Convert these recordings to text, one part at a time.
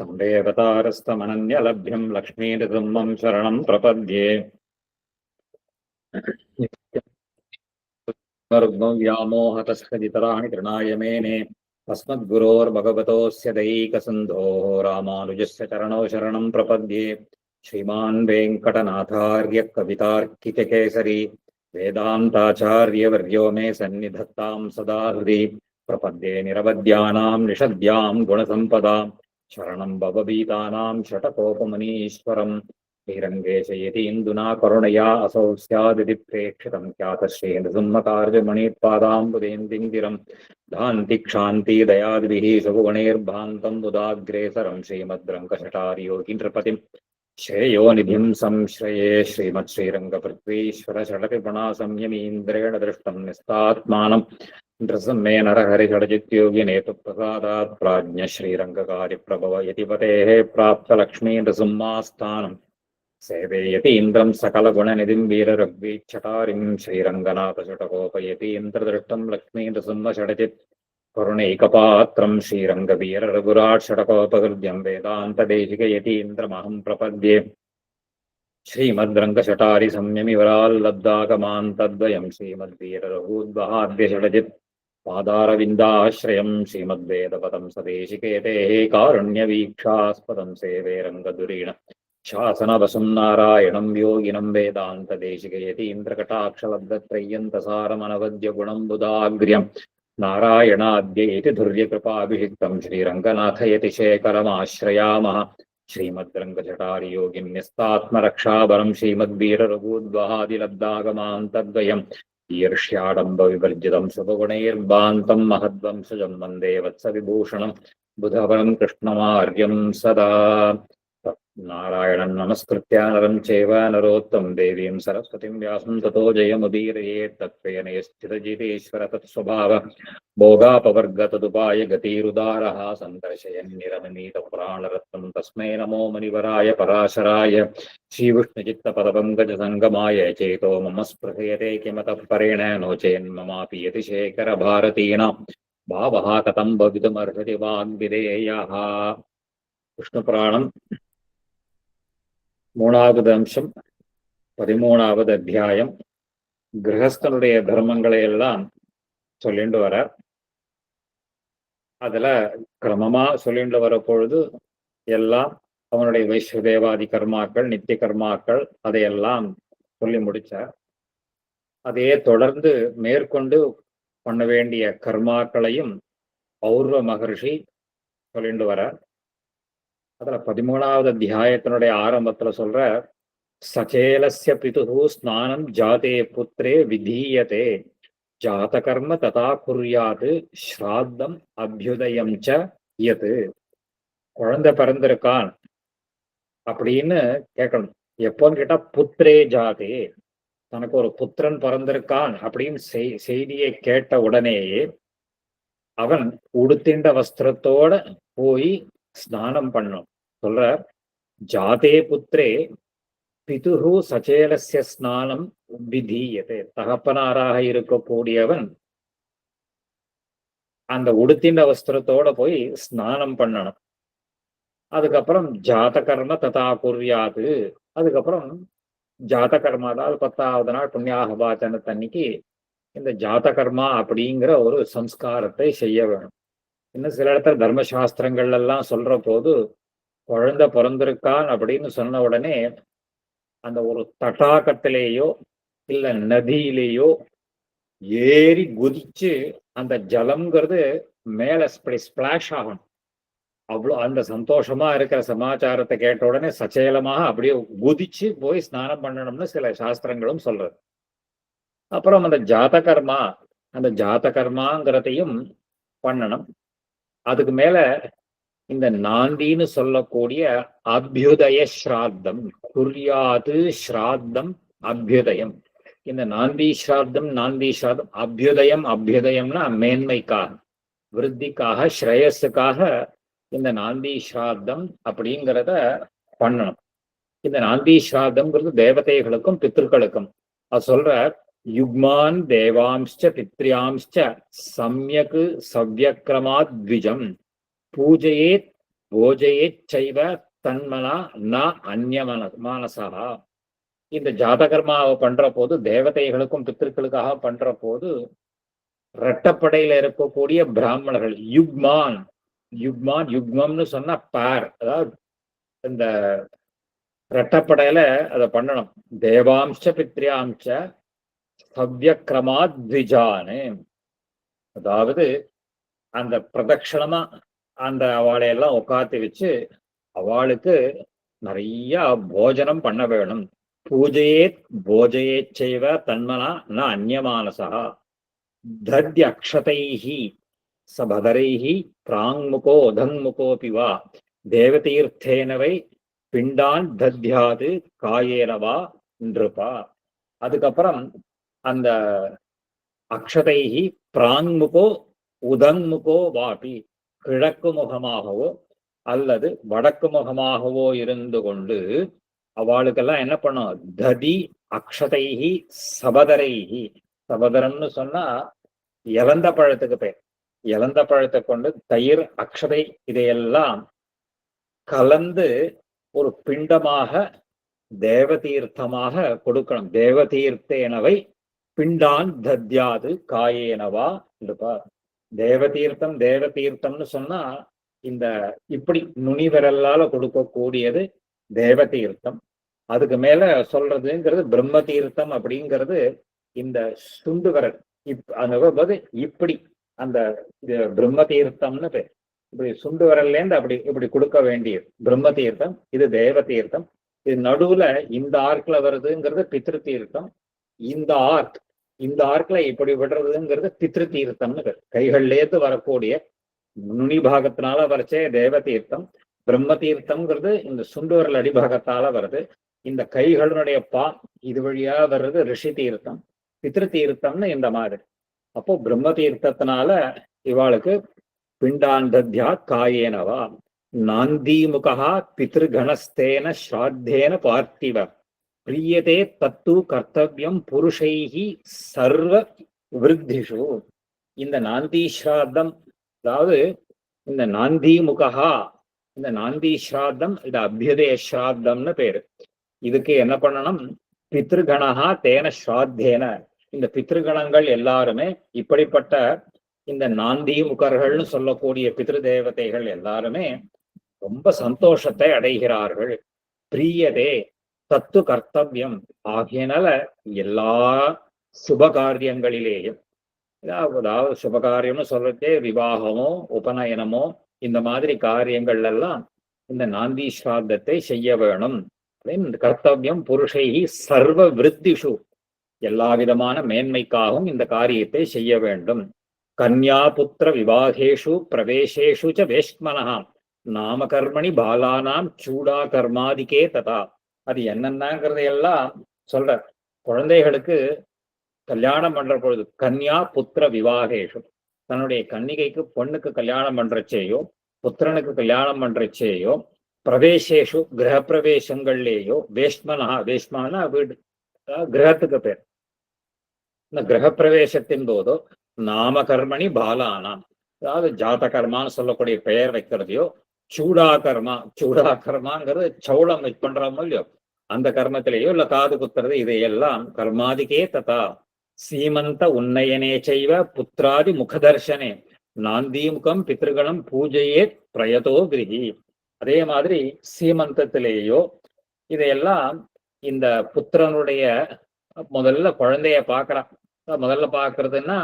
तं देवतारस्तमनन्यलभ्यं लक्ष्मीनृसिंहं शरणं प्रपद्ये। व्यामोहतस्तदितराणि तृणाय मेने अस्मद्गुरोर्भगवतोऽस्य दैकसिन्धोः रामानुजस्य चरणौ शरणं प्रपद्ये। श्रीमान् वेङ्कटनाथार्य कवितार्किककेसरी वेदान्ताचार्यवर्यो मे सन्निधत्तां सदा हृदि। प्रपद्ये निरवद्यानां निषद्यां गुणसम्पदां शरणं भवभीतानां षटकोपमनीश्वरम्। श्रीरङ्गेशयतीन्दुना करुणया असौ स्यादिति प्रेक्षितं ख्यातश्रीनृसिंहकार्यमणिपादाम्बुदेन्दिरं दान्तिक्षान्तिदयादिभिः सुगुणैर्भान्तं बुधाग्रेसरं श्रीमद्रङ्गशटारियोगी नृपतिं श्रेयो निधिं संश्रये। श्रीमत्श्रीरङ्गपृथ्वीश्वरषडपिपणा संयमीन्द्रेण दृष्टं निस्तात्मानं नृसिंहे नरहरिषडजित्योगिनेतुप्रसादात् प्राज्ञ श्रीरङ्गकार्यप्रभव यतिपतेः प्राप्तलक्ष्मी नृसिंहास्थानम् सेवेयतीन्द्रं सकलगुणनिधिं वीररघ्वीक्षटारिं श्रीरङ्गनाथषटकोपयतीन्द्रदृष्टं लक्ष्मीनृसिंहषडजित् करुणैकपात्रं श्रीरङ्गवीररघुराट्षटकोपहृद्यं वेदान्तदेशिकयतीन्द्रमहं प्रपद्ये। श्रीमद्रङ्गशटारि संयमिवराल्लब्धागमान् तद्वयं श्रीमद्वीररघूद्वहाद्यषडजित् पादारविन्दाश्रयं श्रीमद्वेदपदं सदेशिकेतेः कारुण्यवीक्षास्पदं सेवे रङ्गधुरीण शासनवसुं नारायणं योगिनं वेदान्तदेशिकयतीन्द्रकटाक्षलब्धत्रय्यन्तसारमनवद्य गुणं नारायणाद्यैति धुर्यकृपाभिषिक्तं श्रीरङ्गनाथयतिशेखरमाश्रयामः। श्रीमद्रङ्गजटारियोगिन्यस्तात्मरक्षाबरं श्रीमद्वीररघूद्वहादिलब्धागमान् तद्वयम् ईर्ष्याडम्बविवर्जितं शुभगुणैर्भान्तं महद्वंशजं वन्दे वत्सविभूषणं बुधवरं कृष्णमार्यं सदा। नारायणं नमस्कृत्य नरं चैव नरोत्तमं देवीं सरस्वतीं व्यासं ततो जयमुदीरयेत्। तत्त्वेनैश्चिदजितेश्वर तत्स्वभाव भोगापवर्ग तदुपाय गतिरुदारः सन्दर्शयन्निरमनीतपुराणरत्नं तस्मै नमो मुनिवराय पराशराय श्रीविष्णुचित्तपदपङ्कजसङ्गमाय चेतो मम स्पृहयते किमतः परेण नो चेन्ममापि यतिशेखरभारतीनां भावः कथं भवितुमर्हति वाग्विधेयः। விஷ்ணுபுராணம் 3வது அம்சம் 13வது அத்தியாயம். கிரகஸ்தனுடைய தர்மங்களை எல்லாம் சொல்லிட்டு வர, அதுல கிரமமா சொல்லிட்டு வர பொழுது எல்லாம் அவனுடைய வைஸ்வதேவாதி கர்மாக்கள் நித்திய கர்மாக்கள் அதையெல்லாம் சொல்லி முடிச்சார். அதையே தொடர்ந்து மேற்கொண்டு பண்ண வேண்டிய கர்மாக்களையும் பௌர்வ மகர்ஷி சொல்லிட்டு வர. அதுல 13வது அத்தியாயத்தினுடைய ஆரம்பத்துல சொல்ற, சச்சேலஸ்ய பிதுஹு ஸ்நானம் ஜாதே புத்திரே விதீயதே ஜாதகர்ம ததா குர்யாத் ஸ்ராத்தம் அபியுதயம் ச யத். குழந்தை பிறந்திருக்கான் அப்படின்னு கேட்கணும். எப்போன்னு கேட்டா புத்திரே ஜாதே, தனக்கு ஒரு புத்திரன் பிறந்திருக்கான் அப்படின்னு செய்தியை கேட்ட உடனேயே அவன் உடுத்தின்ற வஸ்திரத்தோட போய் ஸ்நானம் பண்ணும். சொல்ற, ஜாதே புத்திரே பிதுஹு சச்சேலஸ்ய ஸ்நானம் விதீயதே. தகப்பனாராக இருக்கக்கூடியவன் அந்த உடுத்தின்ற வஸ்திரத்தோட போய் ஸ்நானம் பண்ணணும். அதுக்கப்புறம் ஜாத கர்ம ததா குர்யாது. அதுக்கப்புறம் ஜாத கர்மா, அதாவது 10வது நாள் புண்ணியாகபாச்சனத்தன்னைக்கு இந்த ஜாத கர்மா அப்படிங்கிற ஒரு சம்ஸ்காரத்தை செய்ய வேணும். இன்னும் சில இடத்துல தர்மசாஸ்திரங்கள் எல்லாம் சொல்ற போது, குழந்தை பிறந்திருக்கான் அப்படின்னு சொன்ன உடனே அந்த ஒரு தடாகத்திலேயோ இல்ல நதியிலேயோ ஏறி குதிச்சு அந்த ஜலம்ங்கிறது மேல ஸ்பிளாஷ் ஆகணும். அவ்வளோ அந்த சந்தோஷமா இருக்கிற சமாச்சாரத்தை கேட்ட உடனே சச்சேலமாக அப்படியே குதிச்சு போய் ஸ்நானம் பண்ணணும்னு சில சாஸ்திரங்களும் சொல்றது. அப்புறம் அந்த ஜாத கர்மாங்கிறதையும் பண்ணணும். அதுக்கு மேல இந்த நாந்தின்னு சொல்லக்கூடிய அபியுதய ஸ்ராத்தம், குர்யாது ஸ்ராத்தம் அபியுதயம். இந்த நாந்தி ஸ்ராத்தம் அபியுதயம்னா மேன்மைக்காக, விருத்திக்காக, ஸ்ரேயஸுக்காக இந்த நாந்தி ஸ்ராத்தம் அப்படிங்கிறத பண்ணணும். இந்த நாந்தி ஸ்ராத்தம்ங்கிறது தேவதைகளுக்கும் பித்ருக்களுக்கும். அது சொல்ற, யுக்மான் தேவாம்ச்ச பித்ரியாம்ச்ச சம்யக் சவ்யக்ரமாத் த்விஜம் பூஜையே போஜயேச்சைவ தன்மனா ந மானசா. இந்த ஜாதகர்மாவை பண்ற போது, தேவதைகளுக்கும் பித்திருக்களுக்காக பண்ற போது, இரட்டப்படையில இருக்கக்கூடிய பிராமணர்கள் யுக்மான், யுக்மம்னு சொன்னா பார், அதாவது இந்த இரட்டப்படையில அதை பண்ணணும். தேவாம்ச பித்ரியாம்ச சவ்யக்கிரமாத்விஜானு, அதாவது அந்த பிரதட்சணமா அந்த அவளையெல்லாம் உட்காத்தி வச்சு அவளுக்கு நிறைய போஜனம் பண்ண வேணும். பூஜையே போஜையே செய்வ தன்மனா ந அந்நியமானசா தத்யக்ஷதைஹி சபதரைஹி பிராங்முகோ அதங்முகோபி வா தேவதீர்த்தேனவை பிண்டான் தத்யாது காயேனவா நிருபா. அதுக்கப்புறம் அந்த அக்ஷதைஹி பிராங்முகோ உதங்முகோ வாபி, கிழக்கு முகமாகவோ அல்லது வடக்கு முகமாகவோ இருந்து கொண்டு அவளுக்கெல்லாம் என்ன பண்ணும், ததி அக்ஷதைஹி சபதரைஹி, சபதரம்னு சொன்னா இலந்த பழத்துக்கு பேர். இலந்த பழத்தை கொண்டு தயிர் அக்ஷதை இதையெல்லாம் கலந்து ஒரு பிண்டமாக தேவதீர்த்தமாக கொடுக்கணும். தேவதீர்த்தேனவை பிண்டான் தத்யாது காயேனவா இருப்பார். தேவதீர்த்தம் தேவதீர்த்தம்னு சொன்னா இந்த இப்படி நுனி விரலால கொடுக்கக்கூடியது தேவதீர்த்தம். அதுக்கு மேல சொல்றதுங்கிறது பிரம்ம தீர்த்தம். அப்படிங்கிறது இந்த சுண்டு விரல் அந்த இப்படி அந்த பிரம்ம தீர்த்தம்னு பேர். இப்படி சுண்டு விரல்லேருந்து அப்படி இப்படி கொடுக்க வேண்டியது பிரம்ம தீர்த்தம். இது தேவ தீர்த்தம். இது நடுவுல இந்த ஆர்க்ல வருதுங்கிறது பித்ரு தீர்த்தம். இந்த ஆர்க்ல இப்படி விடுறதுங்கிறது பித்ரு தீர்த்தம்னு பேர். கைகள்லேருந்து வரக்கூடிய நுனி பாகத்தினால வரைச்சே தேவ தீர்த்தம். பிரம்ம தீர்த்தம்ங்கிறது இந்த சுண்டு விரல் அடிபாகத்தால வருது. இந்த கைகளுடைய இது வழியா வர்றது ரிஷி தீர்த்தம். பித்ரு தீர்த்தம்னு இந்த மாதிரி. அப்போ பிரம்ம தீர்த்தத்தினால இவாளுக்கு பிண்டாந்தத்யா காயேனவா நாந்திமுகா பித்ருகணஸ்தேன ஸ்ராத்தேன பார்த்திவ பிரியதே தத்து கர்த்தவியம் புருஷைஹி சர்வ விருத்திஷு. இந்த நாந்தி ஸ்ராத்தம், அதாவது இந்த நாந்திமுகா, இந்த நாந்தி ஸ்ராத்தம், இது அபியுதய ஸ்ராத்தம்னு பேரு. இதுக்கு என்ன பண்ணணும், பித்ருகணா தேன ஸ்ராத்தேன, இந்த பித்ருகணங்கள் எல்லாருமே இப்படிப்பட்ட இந்த நாந்தி முகர்கள்னு சொல்லக்கூடிய பித்ரு தேவதைகள் எல்லாருமே ரொம்ப சந்தோஷத்தை அடைகிறார்கள். பிரியதே தத்து கர்த்தவியம், ஆகியனால எல்லா சுப காரியங்களிலேயும், அதாவது சுபகாரியம்னு சொல்றதே விவாகமோ உபநயனமோ இந்த மாதிரி காரியங்கள் எல்லாம் இந்த நாந்தி ஸ்ராத்தத்தை செய்ய வேணும். கர்த்தவியம் புருஷைஹி சர்வ விருத்திஷு, எல்லா விதமான மேன்மைக்காகவும் இந்த காரியத்தை செய்ய வேண்டும். கன்யாபுத்திர விவாகேஷு பிரவேசேஷு ச வேஷ்மனஹா நாமகர்மணி பாலானாம் சூடா கர்மாதிகே ததா. அது என்னென்னங்கிறதையெல்லாம் சொல்ற. குழந்தைகளுக்கு கல்யாணம் பண்ற பொழுது கன்யா புத்திர விவாகேஷு, தன்னுடைய கன்னிகைக்கு பொண்ணுக்கு கல்யாணம் பண்றச்சேயோ புத்திரனுக்கு கல்யாணம் பண்றச்சேயோ பிரவேசேஷு கிரகப்பிரவேசங்கள்லேயோ வேஷ்மனஹா, வேஷ்மனா வீடு கிரகத்துக்கு பேர். இந்த கிரகப்பிரவேசத்தின் போதோ நாமகர்மணி பாலானாம், அதாவது ஜாத கர்மான்னு சொல்லக்கூடிய பெயர் வைக்கிறதையோ சூடாகர்மா, சூடாகர்மாங்கிறது சௌளம் பண்றோமோ இல்லையோ அந்த கர்மத்திலேயோ இல்ல காது குத்துறது, இதையெல்லாம் கர்மாதிகே ததா சீமந்த உன்னயனே செய்வ புத்திராதி முகதர்ஷனே நாந்திமுகம் பித்ருகணம் பூஜையே பிரயதோ கிரிகி. அதே மாதிரி சீமந்தத்திலேயோ இதையெல்லாம் இந்த புத்திரனுடைய முதல்ல குழந்தைய பாக்குறான். முதல்ல பாக்குறதுன்னா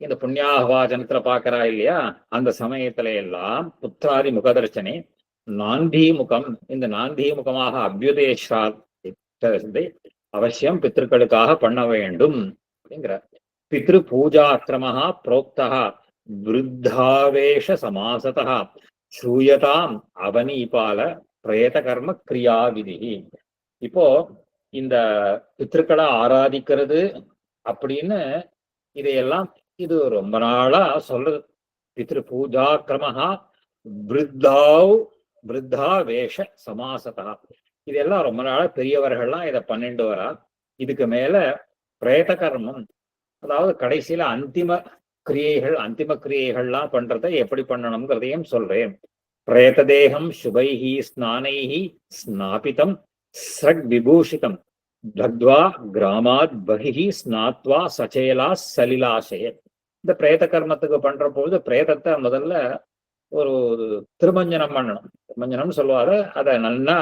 இந்த புண்ணியாகவாஜனத்துல பாக்குறா இல்லையா, அந்த சமயத்துல எல்லாம் புத்திராதி முகதர்ச்சனை நாந்தீமுகம், இந்த நாந்தீமுகமாக அபியுதேஸ்வரத்தை அவசியம் பித்திருக்களுக்காக பண்ண வேண்டும் அப்படிங்கிற. பித்ரு பூஜாக்கிரமஹா புரோக்தா விருத்தாவேஷ சமாசதா சூயதாம் அவனீபால பிரேத கர்ம கிரியாவிதி. இப்போ இந்த பித்திருக்களை ஆராதிக்கிறது அப்படின்னு இதையெல்லாம் இது ரொம்ப நாளா சொல்றது. பித்ரு பூஜா கிரமஹா விருத்தா வேஷ சமாசதா, இதெல்லாம் ரொம்ப நாளா பெரியவர்கள்லாம் இதை பண்ணிட்டு வரா. இதுக்கு மேல பிரேத கர்மம், அதாவது கடைசியில அந்திம கிரியைகள்லாம் பண்றதை எப்படி பண்ணணுங்கிறதையும் சொல்றேன். பிரேததேகம் சுபைஹி ஸ்நானைஹி ஸ்நாபிதம் ஸ்ரக் விபூஷிதம் தத்வா கிராமாத் பகிஹி ஸ்நாத்வா சச்சேலா சலிலாசய. இந்த பிரேத கர்மத்துக்கு பண்ற பொழுது பிரேதத்தை முதல்ல ஒரு திருமஞ்சனம் பண்ணணும். திருமஞ்சனம்னு சொல்லுவாரு. அதை நல்லா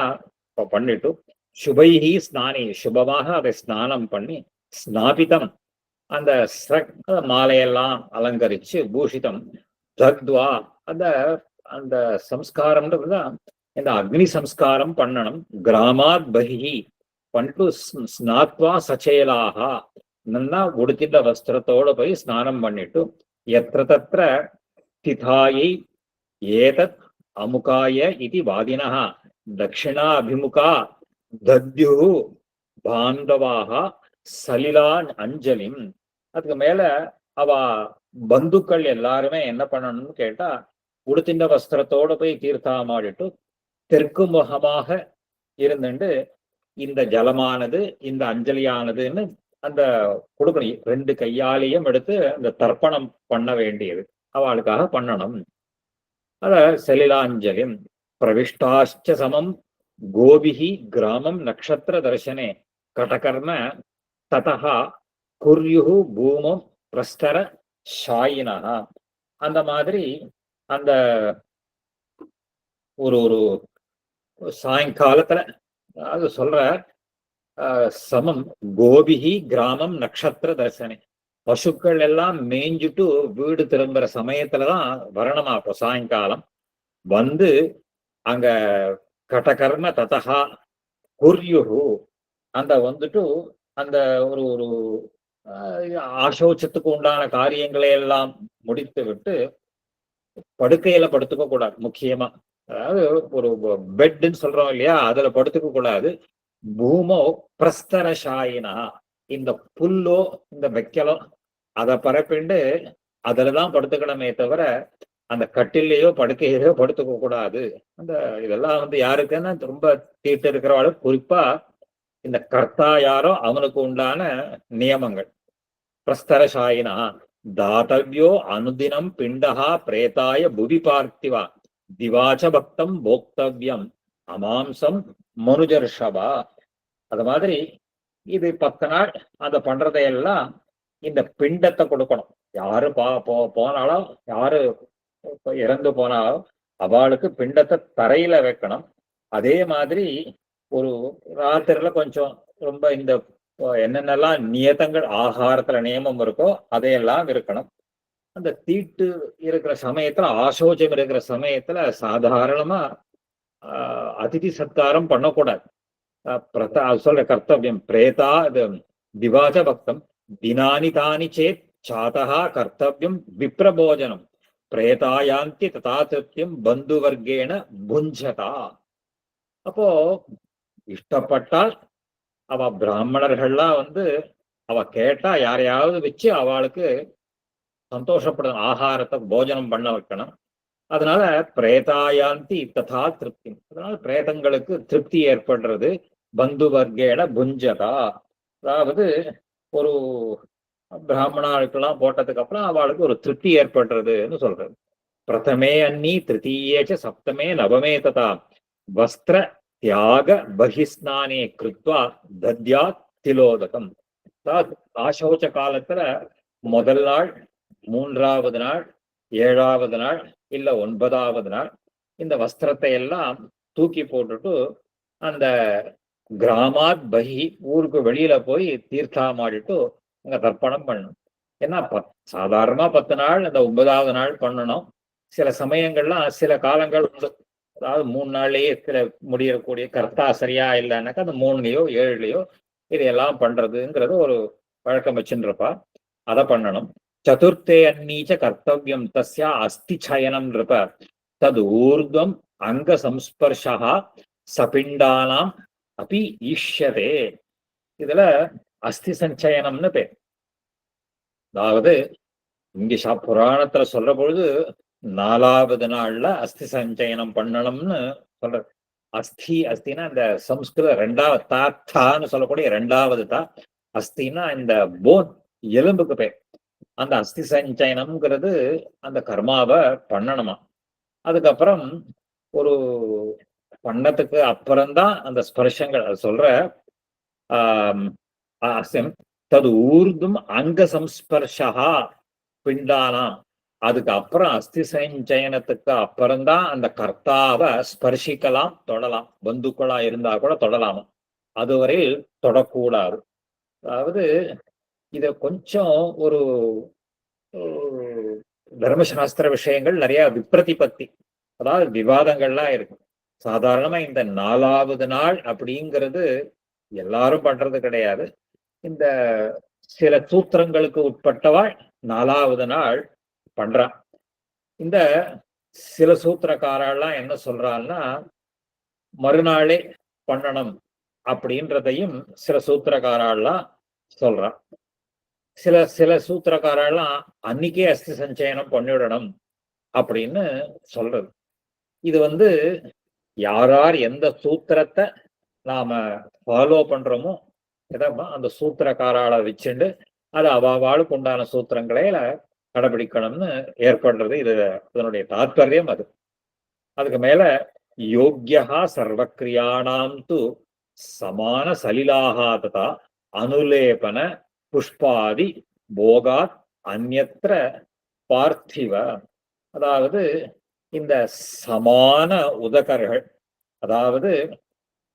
பண்ணிட்டு சுபைஹி ஸ்நானி, சுபமாக அதை ஸ்நானம் பண்ணி, ஸ்நாபிதம் அந்த மாலையெல்லாம் அலங்கரிச்சு, பூஷிதம் தத்வா அந்த அந்த சம்ஸ்காரம்ன்றதுதான் இந்த அக்னி சம்ஸ்காரம் பண்ணணும். கிராமாத் பகிஹி பண்ணிட்டு ஸ்நாத்வா சச்சேலாக நல்லா உடுத்திட்ட வஸ்திரத்தோட போய் ஸ்நானம் பண்ணிட்டு எத்திர தத்திர திதாயை ஏதத் அமுகாய இது வாதினஹ தட்சிணாபிமுகா தத்யு பாந்தவாக சலிலான் அஞ்சலிம். அதுக்கு மேல அவ பந்துக்கள் எல்லாருமே என்ன பண்ணணும்னு கேட்டா, உடுத்தின்ற வஸ்திரத்தோட போய் தீர்த்தமாடிட்டு தெற்கு முகமாக இருந்துட்டு இந்த ஜலமானது இந்த அஞ்சலியானதுன்னு அந்த கொடுக்கணும். 2 கையாலையும் எடுத்து அந்த தர்ப்பணம் பண்ண வேண்டியது அவளுக்காக பண்ணணும். அத சலிலாஞ்சலிம் பிரவிஷ்டாச்ச சமம் கோபிஹி கிராமம் நக்ஷத்திர தர்சனே கடகர்ம ததா குர்யுஹு பூமம் பிரஸ்தர ஷாயினஹா. அந்த மாதிரி அந்த ஒரு ஒரு சாயங்காலத்துல அது சொல்ற சமம் கோபிஹி கிராமம் நக்ஷத்திர தர்சனே, பசுக்கள் எல்லாம் மேய்ஞ்சிட்டு வீடு திரும்புற சமயத்துலதான் வரணுமா. இப்போ சாயங்காலம் வந்து அங்க கடகர்ம ததா குர்யுஹு அந்த வந்துட்டு அந்த ஒரு ஒரு ஆசோச்சத்துக்கு உண்டான காரியங்களை எல்லாம் முடித்து விட்டு படுக்கையில படுத்துக்க கூடாது. முக்கியமா அதாவது ஒரு பெட்ன்னு சொல்றோம் இல்லையா, அதுல படுத்துக்க கூடாது. பூமோ பிரஸ்தரஷாயினா, இந்த புல்லோ இந்த வெக்கலோ அதை பரப்பிண்டு அதுலதான் படுத்துக்கணுமே தவிர அந்த கட்டிலேயோ படுக்கையிலையோ படுத்துக்க கூடாது. அந்த இதெல்லாம் வந்து யாருக்குன்னா ரொம்ப தீட்டு இருக்கிறவாಳು, குறிப்பா இந்த கர்த்தா யாரோ அவனுக்கு உண்டான நியமங்கள். பிரஸ்தரஷாயினா தாத்தவ்யோ அனுதினம் பிண்டஹா பிரேதாய புவி பார்த்திவா திவாச்ச பக்தம் போக்தவ்யம் அமாம்சம் மனுஜர்ஷபா. அது மாதிரி இது 10 நாள் அதை பண்றதையெல்லாம் இந்த பிண்டத்தை கொடுக்கணும். யாரு போனாலும் யாரு இறந்து போனாலும் அவளுக்கு பிண்டத்தை தரையில வைக்கணும். அதே மாதிரி ஒரு ராத்திரில கொஞ்சம் ரொம்ப இந்த என்னென்னலாம் நியதங்கள் ஆகாரத்துல நியமம் இருக்கோ அதையெல்லாம் இருக்கணும். அந்த தீட்டு இருக்கிற சமயத்துல, ஆசோச்சம் இருக்கிற சமயத்துல சாதாரணமா அதிதி சத்காரம் பண்ணக்கூடாது. சொல்ற கர்த்தவியம் பிரேதா திவாச்ச பக்தம் தினானி தானி சேத் சாதா கர்த்தவியம் விப்ரபோஜனம் பிரேதாயாந்தி ததா திருப்தியம் பந்துவர்கேன புஞ்சதா. அப்போ இஷ்டப்பட்டால் அவ பிராமணர்கள்லாம் வந்து அவ கேட்டா யாரையாவது வச்சு அவளுக்கு சந்தோஷப்படணும், ஆகாரத்தை போஜனம் பண்ண வைக்கணும். அதனால பிரேதாயாந்தி ததா திருப்தி, அதனால பிரேதங்களுக்கு திருப்தி ஏற்படுறது. பந்து வர்க்கேன புஞ்சதா, அதாவது ஒரு பிராமணாளுக்கெல்லாம் போட்டதுக்கு அப்புறம் அவளுக்கு ஒரு திருப்தி ஏற்படுறதுன்னு சொல்றது. பிரதமே அன்னி திருத்தீயேச்ச சப்தமே நவமே ததா வஸ்திர தியாக பகிஸ்நானே கிருத்வா தத்யா திலோதகம். ஆசோச்ச காலத்துல முதல் நாள், 3வது நாள், 7வது நாள் இல்ல 9வது நாள் இந்த வஸ்திரத்தை எல்லாம் தூக்கி போட்டுட்டு அந்த கிராமாத் பகி ஊருக்கு வெளியில போய் தீர்த்தாமாடிட்டு அங்க தர்ப்பணம் பண்ணணும். ஏன்னா சாதாரணமா 10 நாள் அந்த 9வது நாள் பண்ணணும். சில சமயங்கள்லாம் சில காலங்கள் உண்டு, அதாவது 3 நாள்லயே சில முடியக்கூடிய கர்த்தா சரியா இல்லைன்னாக்கா அந்த 3லயோ 7லயோ இதையெல்லாம் பண்றதுங்கிறது ஒரு வழக்கம் வச்சுருப்பா. அதை பண்ணணும். சதுர்த்தே அன்னீச்ச கர்த்தவியம் தஸ்யா அஸ்தி சயனம் நிருப தது ஊர்துவம் அங்க சம்ஸ்பர்ஷா சபிண்டானாம் அபி ஈஷ்யதே. இதுல அஸ்தி சஞ்சயனம்னு பேர். அதாவது இங்க புராணத்துல சொல்ற பொழுது 4வது நாள்ல அஸ்தி சஞ்சயனம் பண்ணணும்னு சொல்ற. அஸ்தினா இந்த சம்ஸ்கிருத 2வது தான்னு சொல்லக்கூடிய 2வது தா. அஸ்தினா இந்த போன், எலும்புக்கு பேர். அந்த அஸ்தி சஞ்சயனம்ங்கிறது அந்த கர்மாவை பண்ணணுமா. அதுக்கப்புறம் ஒரு பண்ணத்துக்கு அப்புறம்தான் அந்த ஸ்பர்ஷங்கள் அது சொல்ற தது ஊர்தும் அங்க சம்ஸ்பர்ஷா பிண்டானாம். அதுக்கு அப்புறம் அஸ்தி சஞ்சயனத்துக்கு அப்புறம்தான் அந்த கர்த்தாவை ஸ்பர்ஷிக்கலாம், தொடலாம். பந்துக்களா இருந்தா கூட தொடலாமா, அதுவரை தொடக்கூடாது. அதாவது இத கொஞ்சம் ஒரு தர்மசாஸ்திர விஷயங்கள் நிறைய விப்ரதிபத்தி, அதாவது விவாதங்கள்லாம் இருக்கு. சாதாரணமா இந்த 4வது நாள் அப்படிங்கிறது எல்லாரும் பண்றது கிடையாது. இந்த சில சூத்திரங்களுக்கு உட்பட்டவாள் 4வது நாள் பண்றான். இந்த சில சூத்திரக்காரெல்லாம் என்ன சொல்றான்னா மறுநாளே பண்ணணும் அப்படின்றதையும் சில சூத்திரக்காரெல்லாம் சொல்றான். சில சில சூத்திரக்காரெல்லாம் அன்னைக்கே அஸ்தி சஞ்சயனம் பண்ணிவிடணும் அப்படின்னு சொல்றது. இது யார் எந்த சூத்திரத்தை நாம ஃபாலோ பண்றோமோ அந்த சூத்திரக்காரால வச்சுண்டு அது அவாவாளுக்கு உண்டான சூத்திரங்களை கடைபிடிக்கணும்னு ஏற்படுறது. இதனுடைய தாத்பரியம் அது. அதுக்கு மேல யோக்யா சர்வக்கிரியாணாம் து சமான சலிலாகா ததா அனுலேபன புஷ்பாதி போகாத் அந்யத்ர பார்த்திவ. அதாவது இந்த சமான உதகர்கள், அதாவது